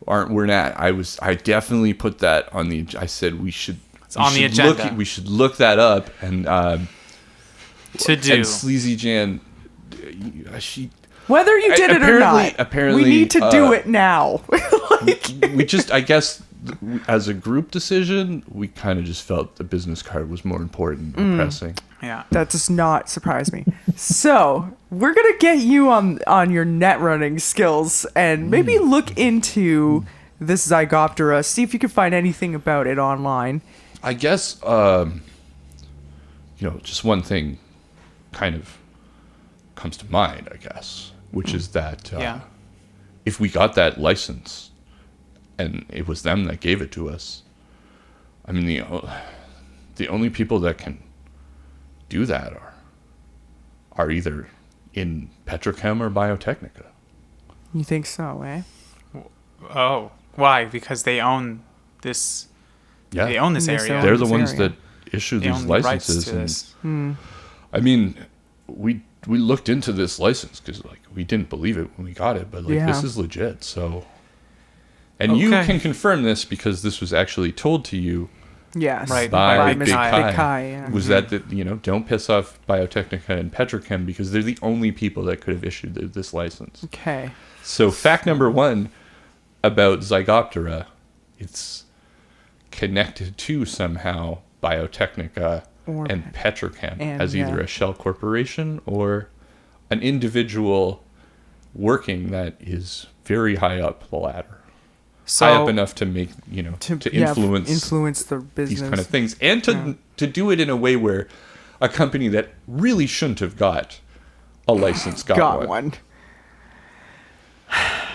weren't at, I definitely put that on the, I said we should, on the agenda. we should look that up, and To do. and Sl3z3-chan, she, Whether you did it or not, apparently, we need to do it now. we just, I guess, as a group decision, we kind of just felt the business card was more important and pressing. Yeah. That does not surprise me. So we're gonna get you on your net running skills and maybe look into this Zygoptera. See if you can find anything about it online. I guess, just one thing kind of comes to mind, I guess, which is that Yeah. if we got that license and it was them that gave it to us, I mean, the only people that can do that are either in Petrochem or Biotechnica. You think so, eh? Oh, why? Because they own this. Yeah, They own this They area. own they're the this ones area. that issue They these own the rights licenses. to And this. I mean, we looked into this license because like we didn't believe it when we got it, but like Yeah. this is legit. So, and you Okay. can confirm this because this was actually told to you Yes. Right. by Big Big Kai. Kai. Big Kai, yeah. Was that don't piss off Biotechnica and Petrochem because they're the only people that could have issued this license. Okay. So fact number one about Zygoptera, it's connected to somehow Biotechnica Or and Petrochem and, as either yeah. a shell corporation or an individual working that is very high up the ladder. High up So enough to make, to yeah, influence the business. these kind of things. And to do it in a way where a company that really shouldn't have got a license got one.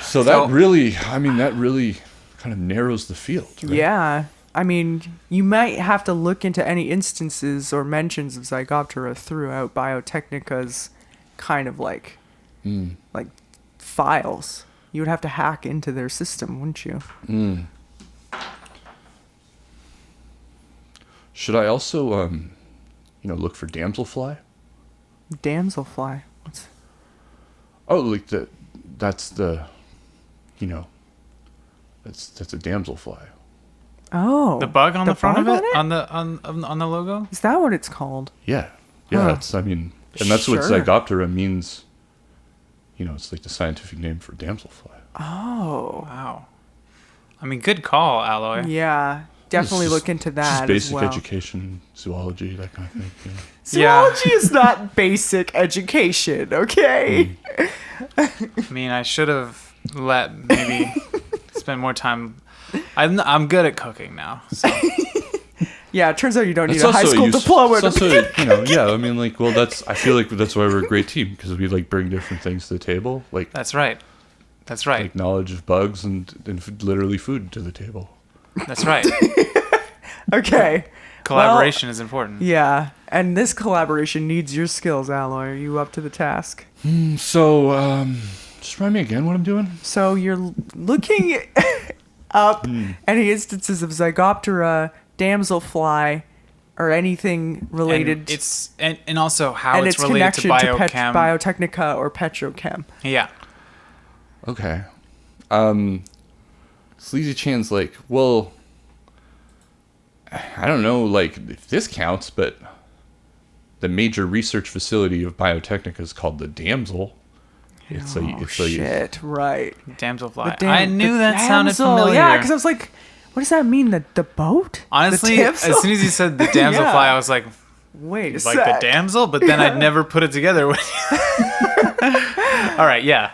So that really kind of narrows the field. Right? Yeah. I mean, you might have to look into any instances or mentions of Zygoptera throughout Biotechnica's kind of like files. You would have to hack into their system, wouldn't you? Should I also, look for damselfly? Damselfly. What's Oh, like that's the, that's a damselfly. Oh. the bug on the front of bug it, on on the logo. Is that what it's called? Yeah, Huh. that's and that's what Sure. Zygoptera means. It's like the scientific name for damselfly. Oh. Wow. I mean, good call, Alloy. Yeah. Definitely It's look into just that basic as well. education, zoology, that kind of thing. Zoology is not basic education, okay? I mean, I should have maybe spend more time. I'm good at cooking now. So. Yeah, it turns out you don't need It's a high also school use- diploma. it's to also, yeah. I mean, like, well, I feel like that's why we're a great team because we like bring different things to the table, like That's right. That's right. like knowledge of bugs and literally food to the table. That's right. Okay. Collaboration is important. Yeah, and this collaboration needs your skills, Alloy. Are you up to the task? So, just remind me again what I'm doing. So you're looking up any instances of Zygoptera, damselfly, or anything related. And it's and also how and it's its related to connection Biochem. Biotechnica or Petrochem. Yeah. Okay. Sl3z3-chan's like, well, I don't know, like, if this counts, but the major research facility of Biotechnica is called the Damsel. It's Shit, right. Damselfly. I knew that sounded familiar. Yeah, because I was like, what does that mean? The boat? Honestly, The as soon as you said the damselfly, Yeah. I was like, Wait a like sec. the damsel? But then I'd never put it together. All right, yeah.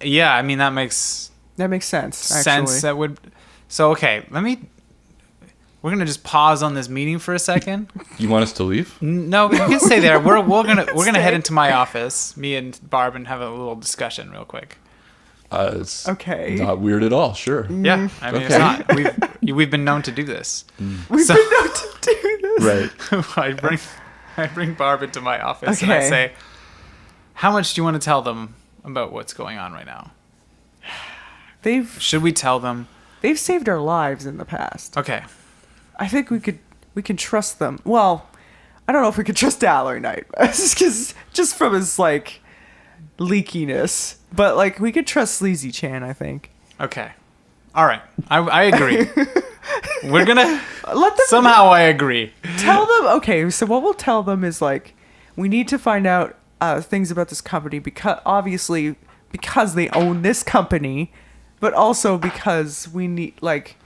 Yeah, I mean, that makes That makes sense, actually. sense. That would... So, okay, we're going to just pause on this meeting for a second. You want us to leave? No, you can stay there. We're gonna Stay. head into my office, me and Barb, and have a little discussion real quick. It's Okay. not weird at all, sure. Yeah, I mean, Okay. it's not. We've been known to do this. We've So- been known to do this. Right. I bring Barb into my office and I Okay. say, "How much do you want to tell them about what's going on right now? Should we tell them?" They've saved our lives in the past. Okay. I think we can trust them. Well, I don't know if we could trust Alloy Knight, just from his like leakiness. But like we could trust Sl3z3-chan, I think. Okay. All right. I agree. We're gonna Let them somehow. I agree. tell them. Okay, so what we'll tell them is like we need to find out things about this company because they own this company, but also because we need like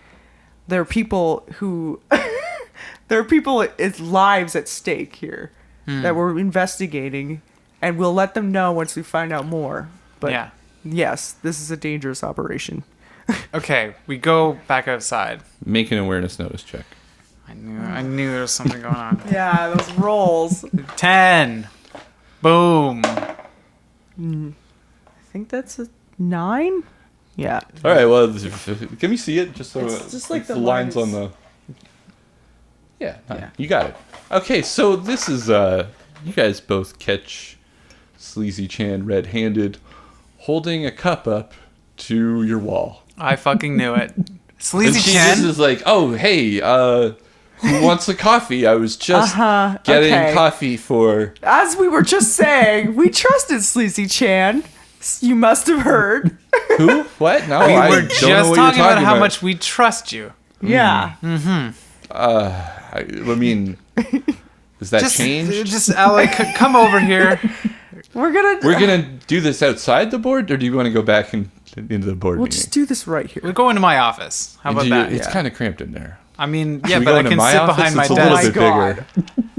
there are people who it's lives at stake here that we're investigating, and we'll let them know once we find out more. But Yeah. yes, this is a dangerous operation. Okay. We go back outside. Make an awareness notice check. I knew there was something going on. Yeah, those rolls. 10. Boom. I think that's a 9. Yeah. All right, well, can we see it? Just so It's just like the lines on lines. the... Yeah, Yeah. you got it. Okay, so this is... you guys both catch Sl3z3-chan red-handed holding a cup up to your wall. I fucking knew it. And she just Sl3z3-chan. is like, oh, hey, who wants a coffee? I was just getting okay. coffee for... As we were just saying, we trusted Sl3z3-chan. You must have heard. Who? What? No, We I were don't know just what you're talking about how about. much we trust you. Yeah. I mean, does that change? Just Alloy, come over here. We're We're gonna do this outside the board, or do you want to go back into the board We'll meeting? just do this right here. We're going to my office. How about that? It's Yeah. kind of cramped in there. I mean, Should yeah, we but go I into can my sit office? behind my It's a little desk. bit bigger.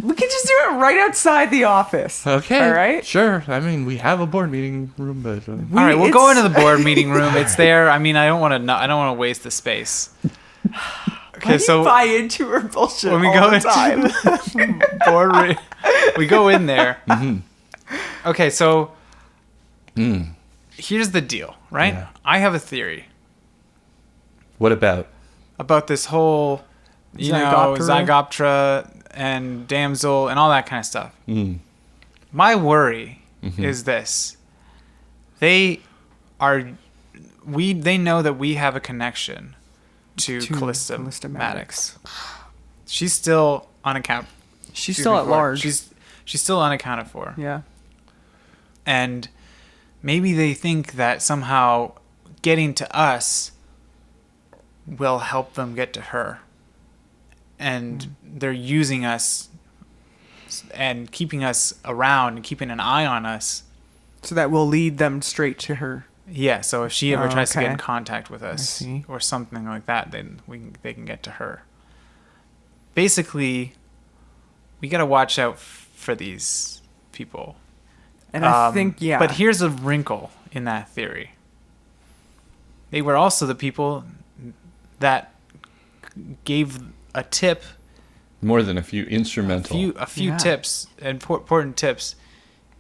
We can just do it right outside the office. Okay. All right. Sure. I mean, we have a board meeting room, but All right, we'll it's- go into the board meeting room. It's there. I mean, I don't want to waste the space. Why do you buy into her bullshit when we all go the into time? the board room, we go in there. Okay, so here's the deal, right? Yeah. I have a theory what about? about this whole, Zygoptera. Zygoptera and damsel and all that kind of stuff. My worry is this: they know that we have a connection to Callista Callista Maddox. She's still unaccounted. She's still at large. She's still unaccounted for. Yeah. And maybe they think that somehow getting to us will help them get to her. And they're using us and keeping us around and keeping an eye on us. So that will lead them straight to her. Yeah, so if she ever tries to get okay. in contact with us see. or something like that, then they can get to her. Basically, we got to watch out for these people. And I think, yeah. But here's a wrinkle in that theory. They were also the people that gave a tip, More than a few instrumental. a few Yeah. tips, important tips,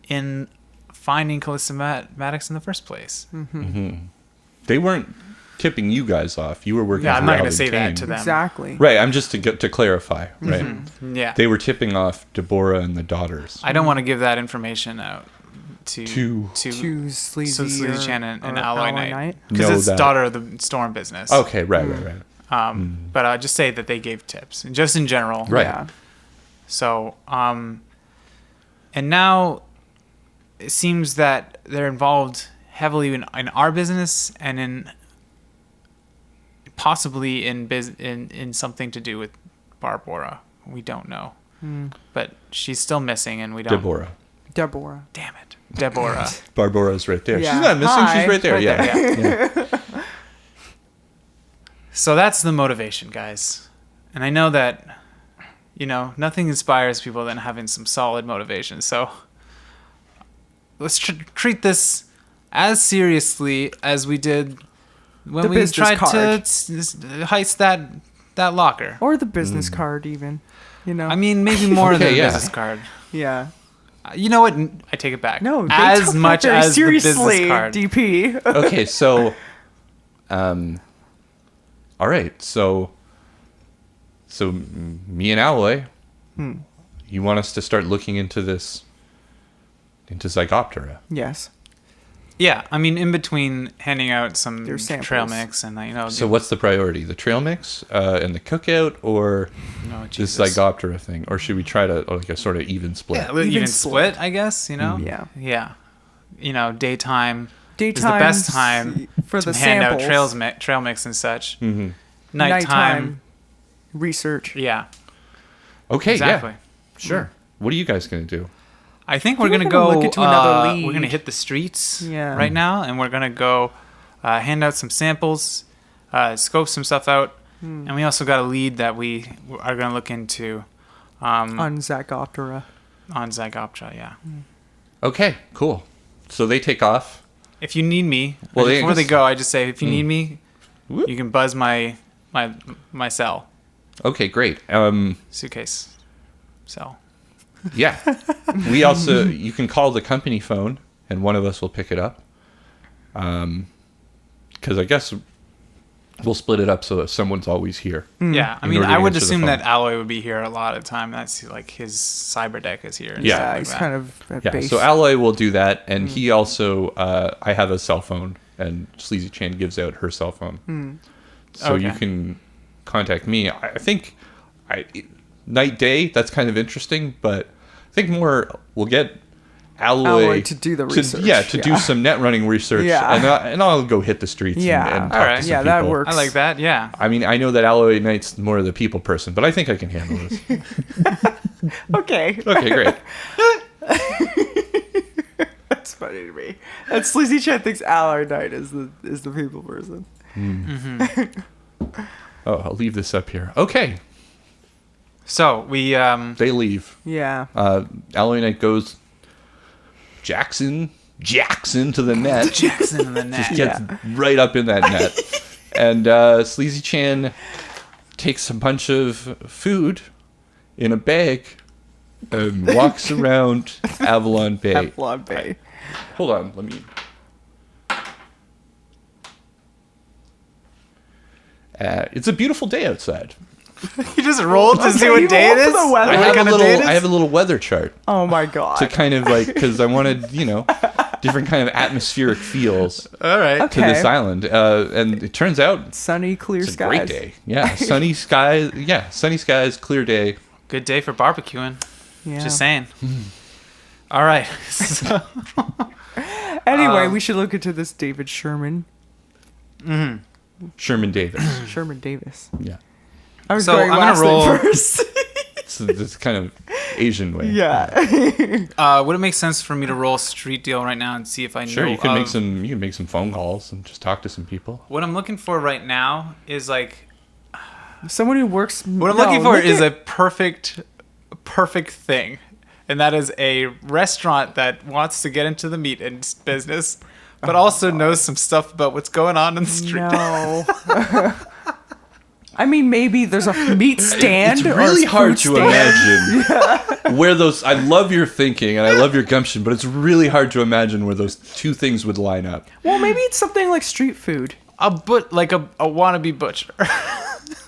in finding Callista Maddox in the first place. They weren't tipping you guys off. You were working. Yeah, for I'm not going Rowley to say Kane. that to them. Exactly. Right. I'm just to clarify. Right. Yeah. They were tipping off Deborah and the daughters. I don't want to give that information out to To- To Sl3z3 Sl3z3-chan and or Alloy Knight. No, Because it's that- daughter of the Storm business. Okay. Right. Right. Right. But I'll just say that they gave tips, just in general. Right. Yeah. So, and now it seems that they're involved heavily in our business and in possibly in something to do with Barbara. We don't know. But she's still missing, and we don't. Deborah. Damn it. Deborah. Barbara's right there. Yeah. She's not missing. Hi. She's right there. Right Yeah. there. Yeah. So that's the motivation, guys. And I know that, nothing inspires people than having some solid motivation. So let's treat this as seriously as we did when The we business tried card. to heist that locker. Or the business card, even. I mean, maybe more than Okay, the yeah. business card. Yeah. You know what? I take it back. No, they as took that much very as seriously, the business card. DP. Okay, so, all right, so me and Alloy, you want us to start looking into Zygoptera. Yes. Yeah, I mean, in between handing out some Their samples. trail mix and So what's the priority? The trail mix and the cookout, or this Jesus. Zygoptera thing? Or should we try to like a sort of even split? Yeah, even split, I guess. Yeah. Yeah. Daytime. Daytime is the best time for to the hand samples. out trail mix and such. Mm-hmm. Nighttime. Research. Yeah. Okay, Exactly. yeah, sure. What are you guys gonna do? I think we're We're gonna gonna go. look into another We're lead. gonna hit the streets Yeah. right now, and we're gonna go hand out some samples, scope some stuff out, and we also got a lead that we are gonna look into On Zygoptera. on Zygoptera. Yeah. Okay, cool. So they take off. If you need me, Well, before they guess- go, I just say if you need me, Whoop. you can buzz my cell Okay, great. suitcase cell. Yeah. We also, you can call the company phone and one of us will pick it up. Because I guess we'll split it up so that someone's always here. Yeah, I In mean, order to I would answer the assume phone. that Alloy would be here a lot of the time. That's like his cyber deck is here. And Yeah. stuff like He's that. kind of at Yeah, base. so Alloy will do that. And he also, I have a cell phone and Sl3z3-chan gives out her cell phone. So you Okay. can contact me. I think night, day, that's kind of interesting, but I think more we'll get Alloy to do the research. to do some net running research. Yeah. And I'll go hit the streets Yeah. and talk Alright. to some Yeah, that people. works. I like that. Yeah. I mean, I know that Alloy Knight's more of the people person, but I think I can handle this. Okay. Okay, great. That's funny to me. And Sl3z3-chan thinks Alloy Knight is the people person. Oh, I'll leave this up here. Okay, So we they leave. Yeah. Alloy Knight goes Jackson to the net. Jackson in the net. Gets right up in that net. And Sl3z3-chan takes a bunch of food in a bag and walks around Avalon Bay. Avalon Bay. Hold on, let me... it's a beautiful day outside. You just rolled to see Okay, what you day it rolled is. for the weather. I What have, a kind of little, day it is? I have a little weather chart Oh my god. to kind of like, because I wanted, different kind of atmospheric feels All right. Okay. to this island. And it turns out Sunny, clear it's a skies. great day. Yeah, sunny skies. Yeah, sunny skies, clear day. Good day for barbecuing. Yeah. Just saying. All right. So, Anyway, we should look into this David Sherman. Sherman Davis. Sherman Davis. Yeah, I was So, going I'm gonna last name roll- first. it's this kind of Asian way. Yeah. would it make sense for me to roll a street deal right now and see if I Sure, know you can make of- some. You can make some phone calls and just talk to some people. What I'm looking for right now is like Someone who works. what I'm looking for is a perfect thing, and that is a restaurant that wants to get into the meat business, but also knows some stuff about what's going on in the street. No. I mean, maybe there's a meat stand. It's or really a hard food to stand. imagine where those. I love your thinking and I love your gumption, but it's really hard to imagine where those two things would line up. Well, maybe it's something like street food. Like a wannabe butcher.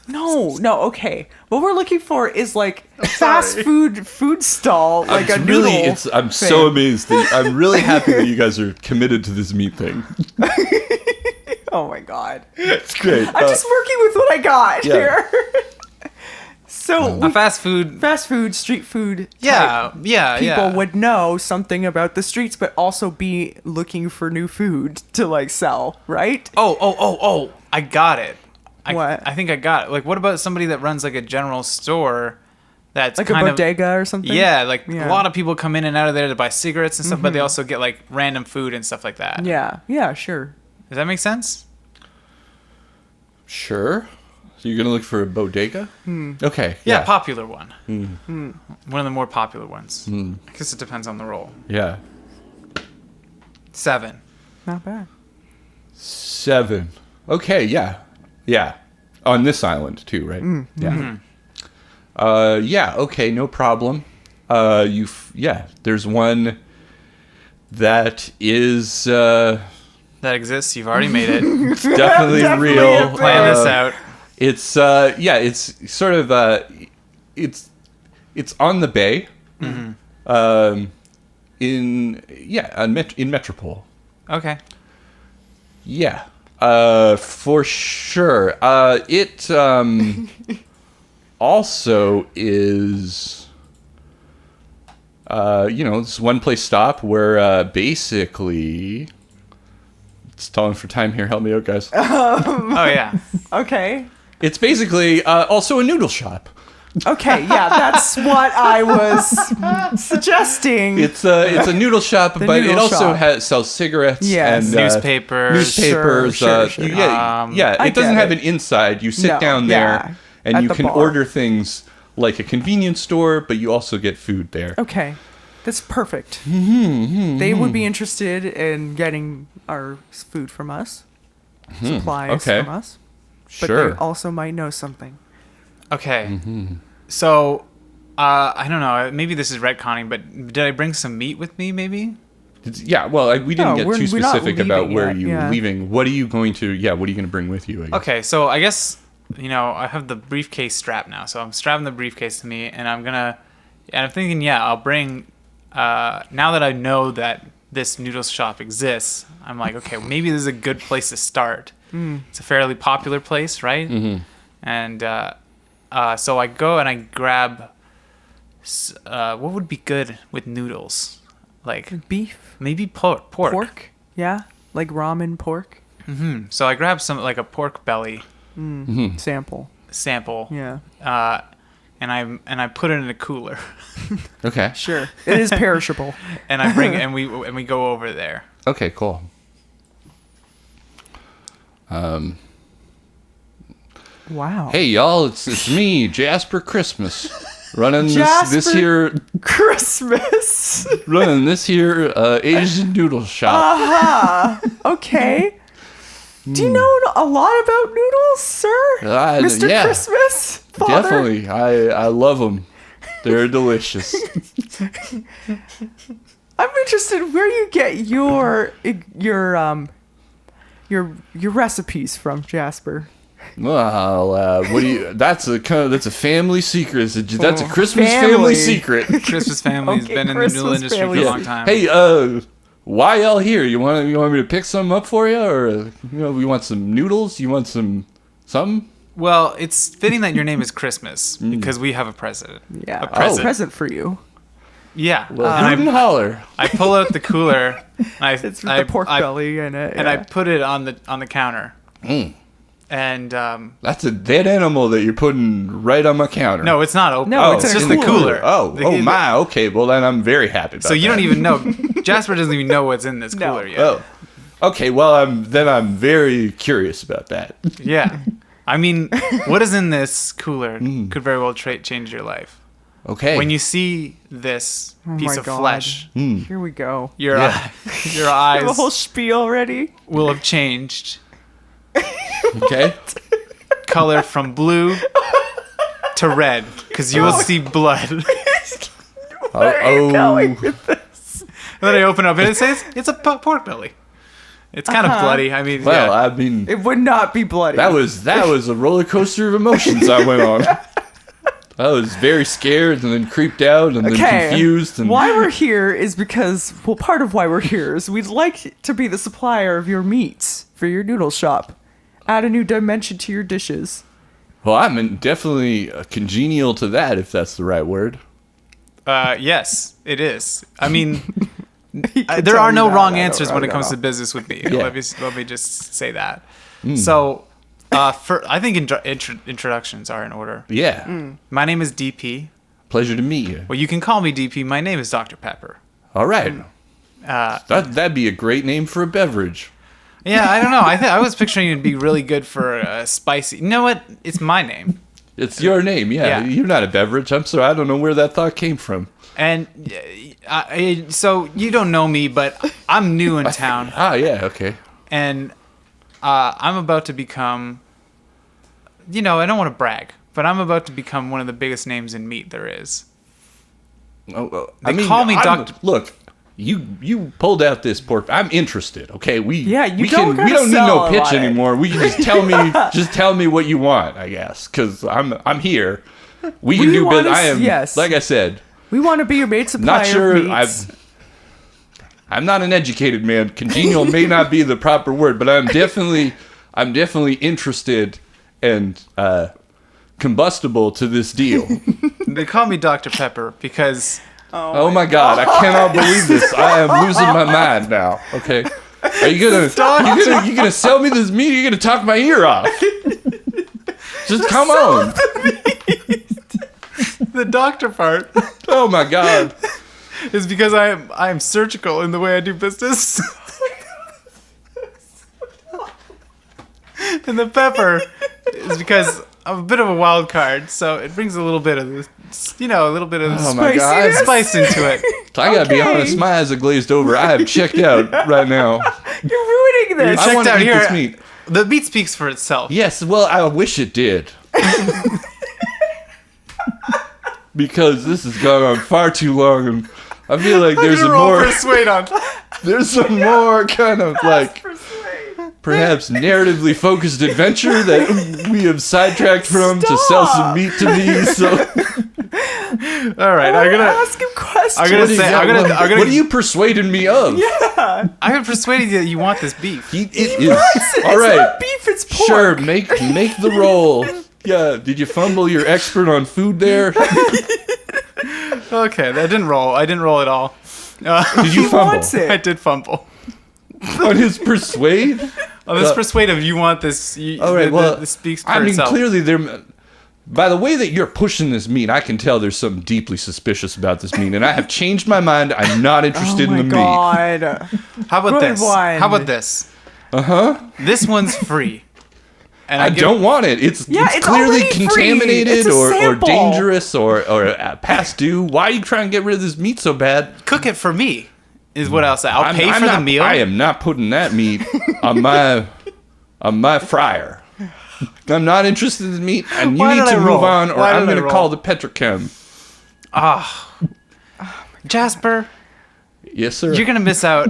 No, okay. What we're looking for is like a fast food stall, like It's a really, noodle. I'm so amazed. I'm really happy that you guys are committed to this meat thing. Oh my god. It's great. I'm just working with what I got yeah. here. So A fast food. street food. Yeah, type yeah, People yeah. would know something about the streets, but also be looking for new food to like sell, right? Oh! I got it. What? I think I got it. Like, what about somebody that runs like a general store? That's Like a kind bodega or something. Yeah, like Yeah. a lot of people come in and out of there to buy cigarettes and stuff, but they also get like random food and stuff like that. Yeah, sure. Does that make sense? Sure. So you're gonna look for a bodega? Okay. Yeah, popular one. One of the more popular ones. I guess it depends on the role. Yeah. 7. Not bad. 7. Okay. Yeah. Yeah. On this island too, right? Yeah. Yeah. Okay. No problem. There's one that is That exists. You've already made it. definitely Definitely real. a Plan this out. It's it's sort of it's on the bay. In Metropole. Okay. Yeah. For sure. It also is this one place stop where basically it's stalling for time here. Help me out, guys. Oh yeah. Okay. It's basically also a noodle shop. Okay, yeah, that's what I was suggesting. It's a noodle shop, but noodle it also shop. sells cigarettes Yes. and Newspapers. Sure. Yeah, I it doesn't get have it. an inside. You sit No, down yeah, there and at you the can bar. order things like a convenience store, but you also get food there. Okay, that's perfect. They would be interested in getting our food from us, supplies okay. from us, but Sure. they also might know something. Okay. So, I don't know. Maybe this is retconning, but did I bring some meat with me? Maybe. Yeah, well, we didn't No, get we're too not specific about leaving where yet, you yeah. were leaving. What are you going to bring with you? I guess? Okay, so I guess I have the briefcase strapped now, so I'm strapping the briefcase to me, and I'm thinking, I'll bring. Now that I know that this noodle shop exists, I'm like, okay, maybe this is a good place to start. It's a fairly popular place, right? And so I go and I grab. What would be good with noodles? Like Beef, maybe pork. yeah, like ramen pork So I grab some like a pork belly sample. sample. Yeah, And I put it in a cooler, Okay. sure. It is perishable. and I bring and we go over there. Okay, cool. Wow. Hey y'all, it's me, Jasper Christmas, running Jasper this here Christmas. Asian noodle shop. Okay. Do you know a lot about noodles, sir? Mr. Yeah, Christmas? Father? definitely. I love them. They're delicious. I'm interested where you get your recipes from, Jasper. Well, what do you? That's a family secret. That's a Christmas family secret. Christmas family's Okay, been in the Christmas noodle industry family. for a long time. Hey, why y'all here? You want me to pick some up for you, or we want some noodles? You want some? Well, it's fitting that your name is Christmas because we have a president. Yeah, A present. present for you. Yeah. Well, and hoot and holler. I pull out the cooler. And It's with the pork belly in it. And I yeah. put it on the counter. And That's a dead animal that you're putting right on my counter. no, it's not open. No, it's it's in a just the cooler. Oh my. Okay, well then I'm very happy about So you that. don't even know. Jasper doesn't even know what's in this No. cooler yet. Oh, okay. Well, I'm very curious about that. Yeah. I mean, what is in this cooler could very well change your life. Okay. When you see this piece my of God. flesh, Here we go. your Yeah. your I have a whole eyes spiel ready. will have changed Okay. color from blue to red because you will see blood. And Where are you going with this? then I open up and it says it's a pork belly. It's kind of bloody. I mean, Well, yeah. I mean, It would not be bloody. that was a roller coaster of emotions I went on. I was very scared and then creeped out and then confused. And why we're here is because, well, part of why we're here is we'd like to be the supplier of your meats for your noodle shop. Add a new dimension to your dishes. Well, I'm definitely congenial to that, if that's the right word. Yes, it is. I mean, there tell are me no that. wrong I don't answers when it know. comes to business with me. Yeah. Let me just say that. So, I think introductions are in order. Yeah. My name is DP. Pleasure to meet you. Well, you can call me DP. My name is Dr. Pepper. All right. Uh, That'd be a great name for a beverage. Yeah, I don't know. I was picturing it'd be really good for spicy. You know what? It's my name. It's your name, yeah. Yeah. You're not a beverage. I'm sorry. I don't know where that thought came from. And so you don't know me, but I'm new in town, Ah, yeah, okay. and I'm about to become. I don't want to brag, but I'm about to become one of the biggest names in meat there is. Oh, They call me Dr. Look, you pulled out this pork. I'm interested. Okay, we Yeah, you we don't we gotta don't need sell no a pitch lot. anymore. We can just tell me what you want, I guess, because I'm here. We can We do wanna business. I am yes. like I said. We want to be your main supplier Not sure. of meats. I'm not an educated man. Congenial may not be the proper word, but I'm definitely interested and combustible to this deal. They call me Dr. Pepper because Oh my god, I cannot believe this. I am losing my mind now. Okay. Are you gonna sell me this meat or are you gonna talk my ear off? Just come on. the doctor part Oh my god. is because I am surgical in the way I do business. And the pepper is because I'm a bit of a wild card, so it brings a little bit of this, a little bit of Oh my god. Spiciness? spice into it. I gotta be Okay. honest, my eyes are glazed over. I am checked out right now. You're ruining this. I Checked want to out eat here. this meat. The meat speaks for itself. Yes, well, I wish it did. Because this has gone on far too long, and I feel like there's I'm a gonna roll more, persuade on. there's some more kind of like perhaps narratively focused adventure that we have sidetracked from to sell some meat to me. So All right, I'm gonna. ask him questions. I'm gonna say. I'm gonna. what are you persuading me of? Yeah. I'm gonna persuade you that you want this beef. It He is wants it. all It's right. not beef, it's pork. Sure, make the roll. Yeah, did you fumble your expert on food there? Okay, that didn't roll. I didn't roll at all. Did you He fumble wants it. I did fumble. on his persuade? On this persuasive, you want this. All right, well, this speaks for I mean, itself. clearly there. By the way that you're pushing this meat, I can tell there's something deeply suspicious about this meat, and I have changed my mind. I'm not interested Oh in my the god. How about Good this? one. How about this? meat. Uh-huh. This one's free. And I don't want it. It's Yeah, it's clearly already free. contaminated It's a or sample. dangerous or past due. Why are you trying to get rid of this meat so bad? Cook it for me. Is what I'll say. I'll pay for the not, meal. I am not putting that meat on my fryer. I'm not interested in meat, and you Why need did to I move roll? on, or Why I'm did I going to roll? call the Petrochem. Jasper, Yes, sir. you're gonna miss out.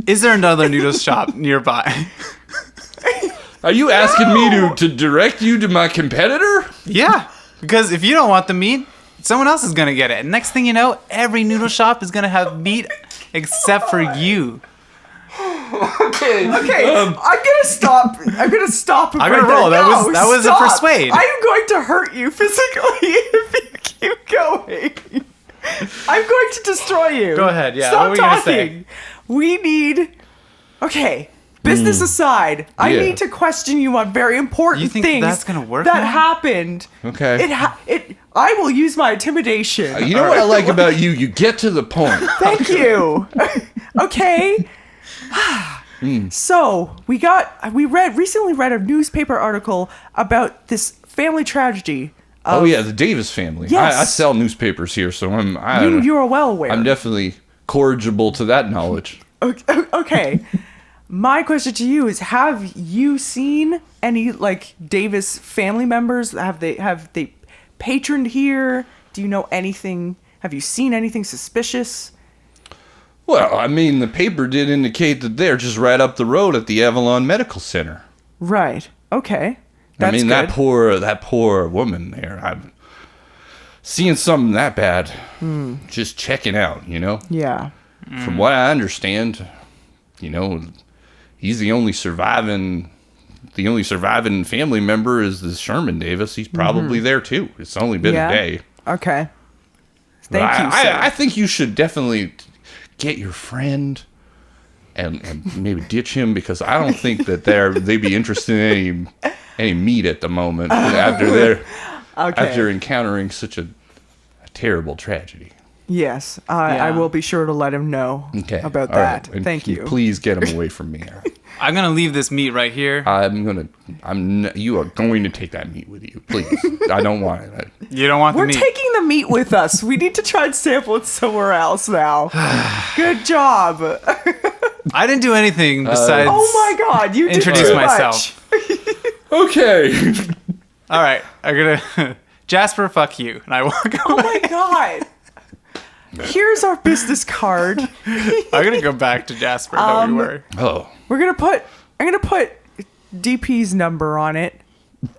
Is there another noodle shop nearby? Are you asking me to direct you to my competitor? Yeah, because if you don't want the meat, someone else is gonna get it. And next thing you know, every noodle shop is gonna have meat except for you. Okay, I'm gonna stop. I'm gonna stop. I'm gonna roll. That was a persuade. I am going to hurt you physically if you keep going. I'm going to destroy you. Go ahead, yeah, Stop what were you gonna talking. We need. Okay. Business aside, I Yeah. need to question you on very important You think things that's gonna work that now? happened. Okay. I will use my intimidation. You know what I like about you? You get to the point. Thank you. Okay. So we recently read a newspaper article about this family tragedy. Oh yeah, the Davis family. Yes. I sell newspapers here, so You are well aware. I'm definitely corrigible to that knowledge. Okay. My question to you is: have you seen any like Davis family members? Have they patroned here? Do you know anything? Have you seen anything suspicious? Well, I mean, the paper did indicate that they're just right up the road at the Avalon Medical Center. Right. Okay. That's I mean, good. that poor woman there. I'm seeing something that bad. Just checking out, you know. Yeah. From what I understand, he's the only surviving family member is this Sherman Davis. He's probably there too. It's only been a day. Okay. But Thank you, sir. I think you should definitely get your friend and maybe ditch him, because I don't think that they'd be interested in any meat at the moment after encountering such a terrible tragedy. Yes, I will be sure to let him know about that. Right. Thank you. Please get him away from me. I'm gonna leave this meat right here. You are going to take that meat with you, please. I don't want it. You don't want the We're meat. taking the meat with us. We need to try and sample it somewhere else now. Good job. I didn't do anything besides. Oh my God, you did introduce too myself. much. Okay. All right, I'm gonna Jasper, fuck you, and I walk away. Oh my God. Here's our business card. I'm gonna go back to Jasper. Don't you worry. Oh. I'm gonna put DP's number on it.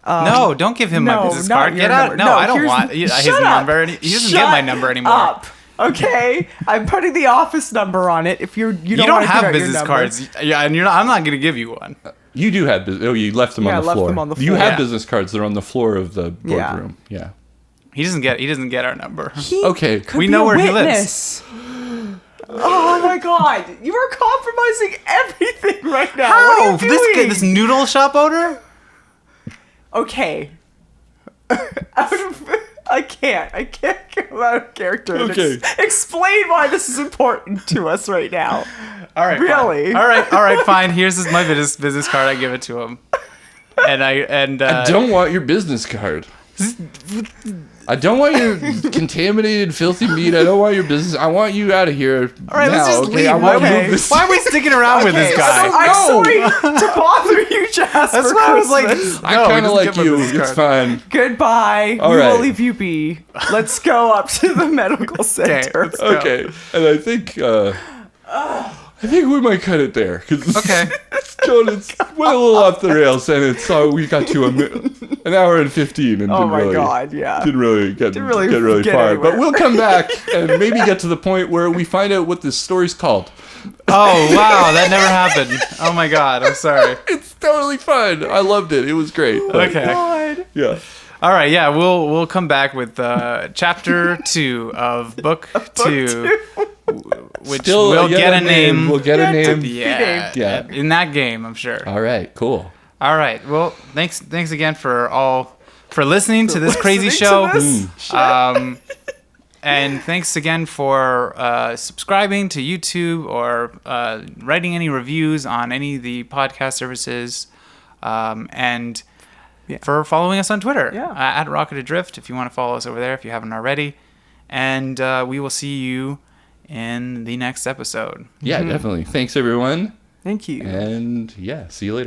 No, don't give him my business not card. your Get out. number. No, I don't want his Shut up. number. He doesn't get my number anymore. Up. Okay, I'm putting the office number on it. If you don't don't want to give have out your business number. cards. Yeah, and I'm not gonna give you one. You do have you left them on the I left floor. them on the You floor. have Yeah. business cards. They're on the floor of the Yeah. boardroom. Yeah. He doesn't get our number. He Okay. could We be know a where he lives. witness. Oh my God! You are compromising everything right now. How? What are you doing? This noodle shop owner? Okay. I can't come out of character. and Okay. Explain why this is important to us right now. All right. Really? Fine. All right. Fine. Here's my business card. I give it to him. I don't want your business card. I don't want your contaminated, filthy meat. I don't want your business. I want you out of here. All right, let's now, just okay? leave. I want to Okay. move this. Why are we sticking around with this Okay, guy? I'm No. sorry to bother you, Jasper. That's why I was like, Christmas. I no, he kind of doesn't like get my you. business It's card. fine. Goodbye. All We will right. leave you be. Let's go up to the medical center. let's go. Okay, and I think we might cut it there. 'Cause Okay. It's went a little off the rails, and we got to an hour and 15, and Oh didn't my really, God, yeah. didn't really get really get far. anywhere. But we'll come back and maybe get to the point where we find out what this story's called. Oh wow, that never happened. Oh my God, I'm sorry. It's totally fun. I loved it. It was great. But, Okay. God. Yeah. All right. Yeah, we'll come back with chapter 2 of book 2, which Still will yet get a name. We'll get a name. Yeah. Yeah. In that game, I'm sure. All right. Cool. All right. Well, thanks again for listening to this crazy show. And thanks again for subscribing to YouTube or writing any reviews on any of the podcast services, and for following us on Twitter at Rocket Adrift if you want to follow us over there if you haven't already. And we will see you in the next episode. Yeah, definitely. Thanks, everyone. Thank you. And see you later.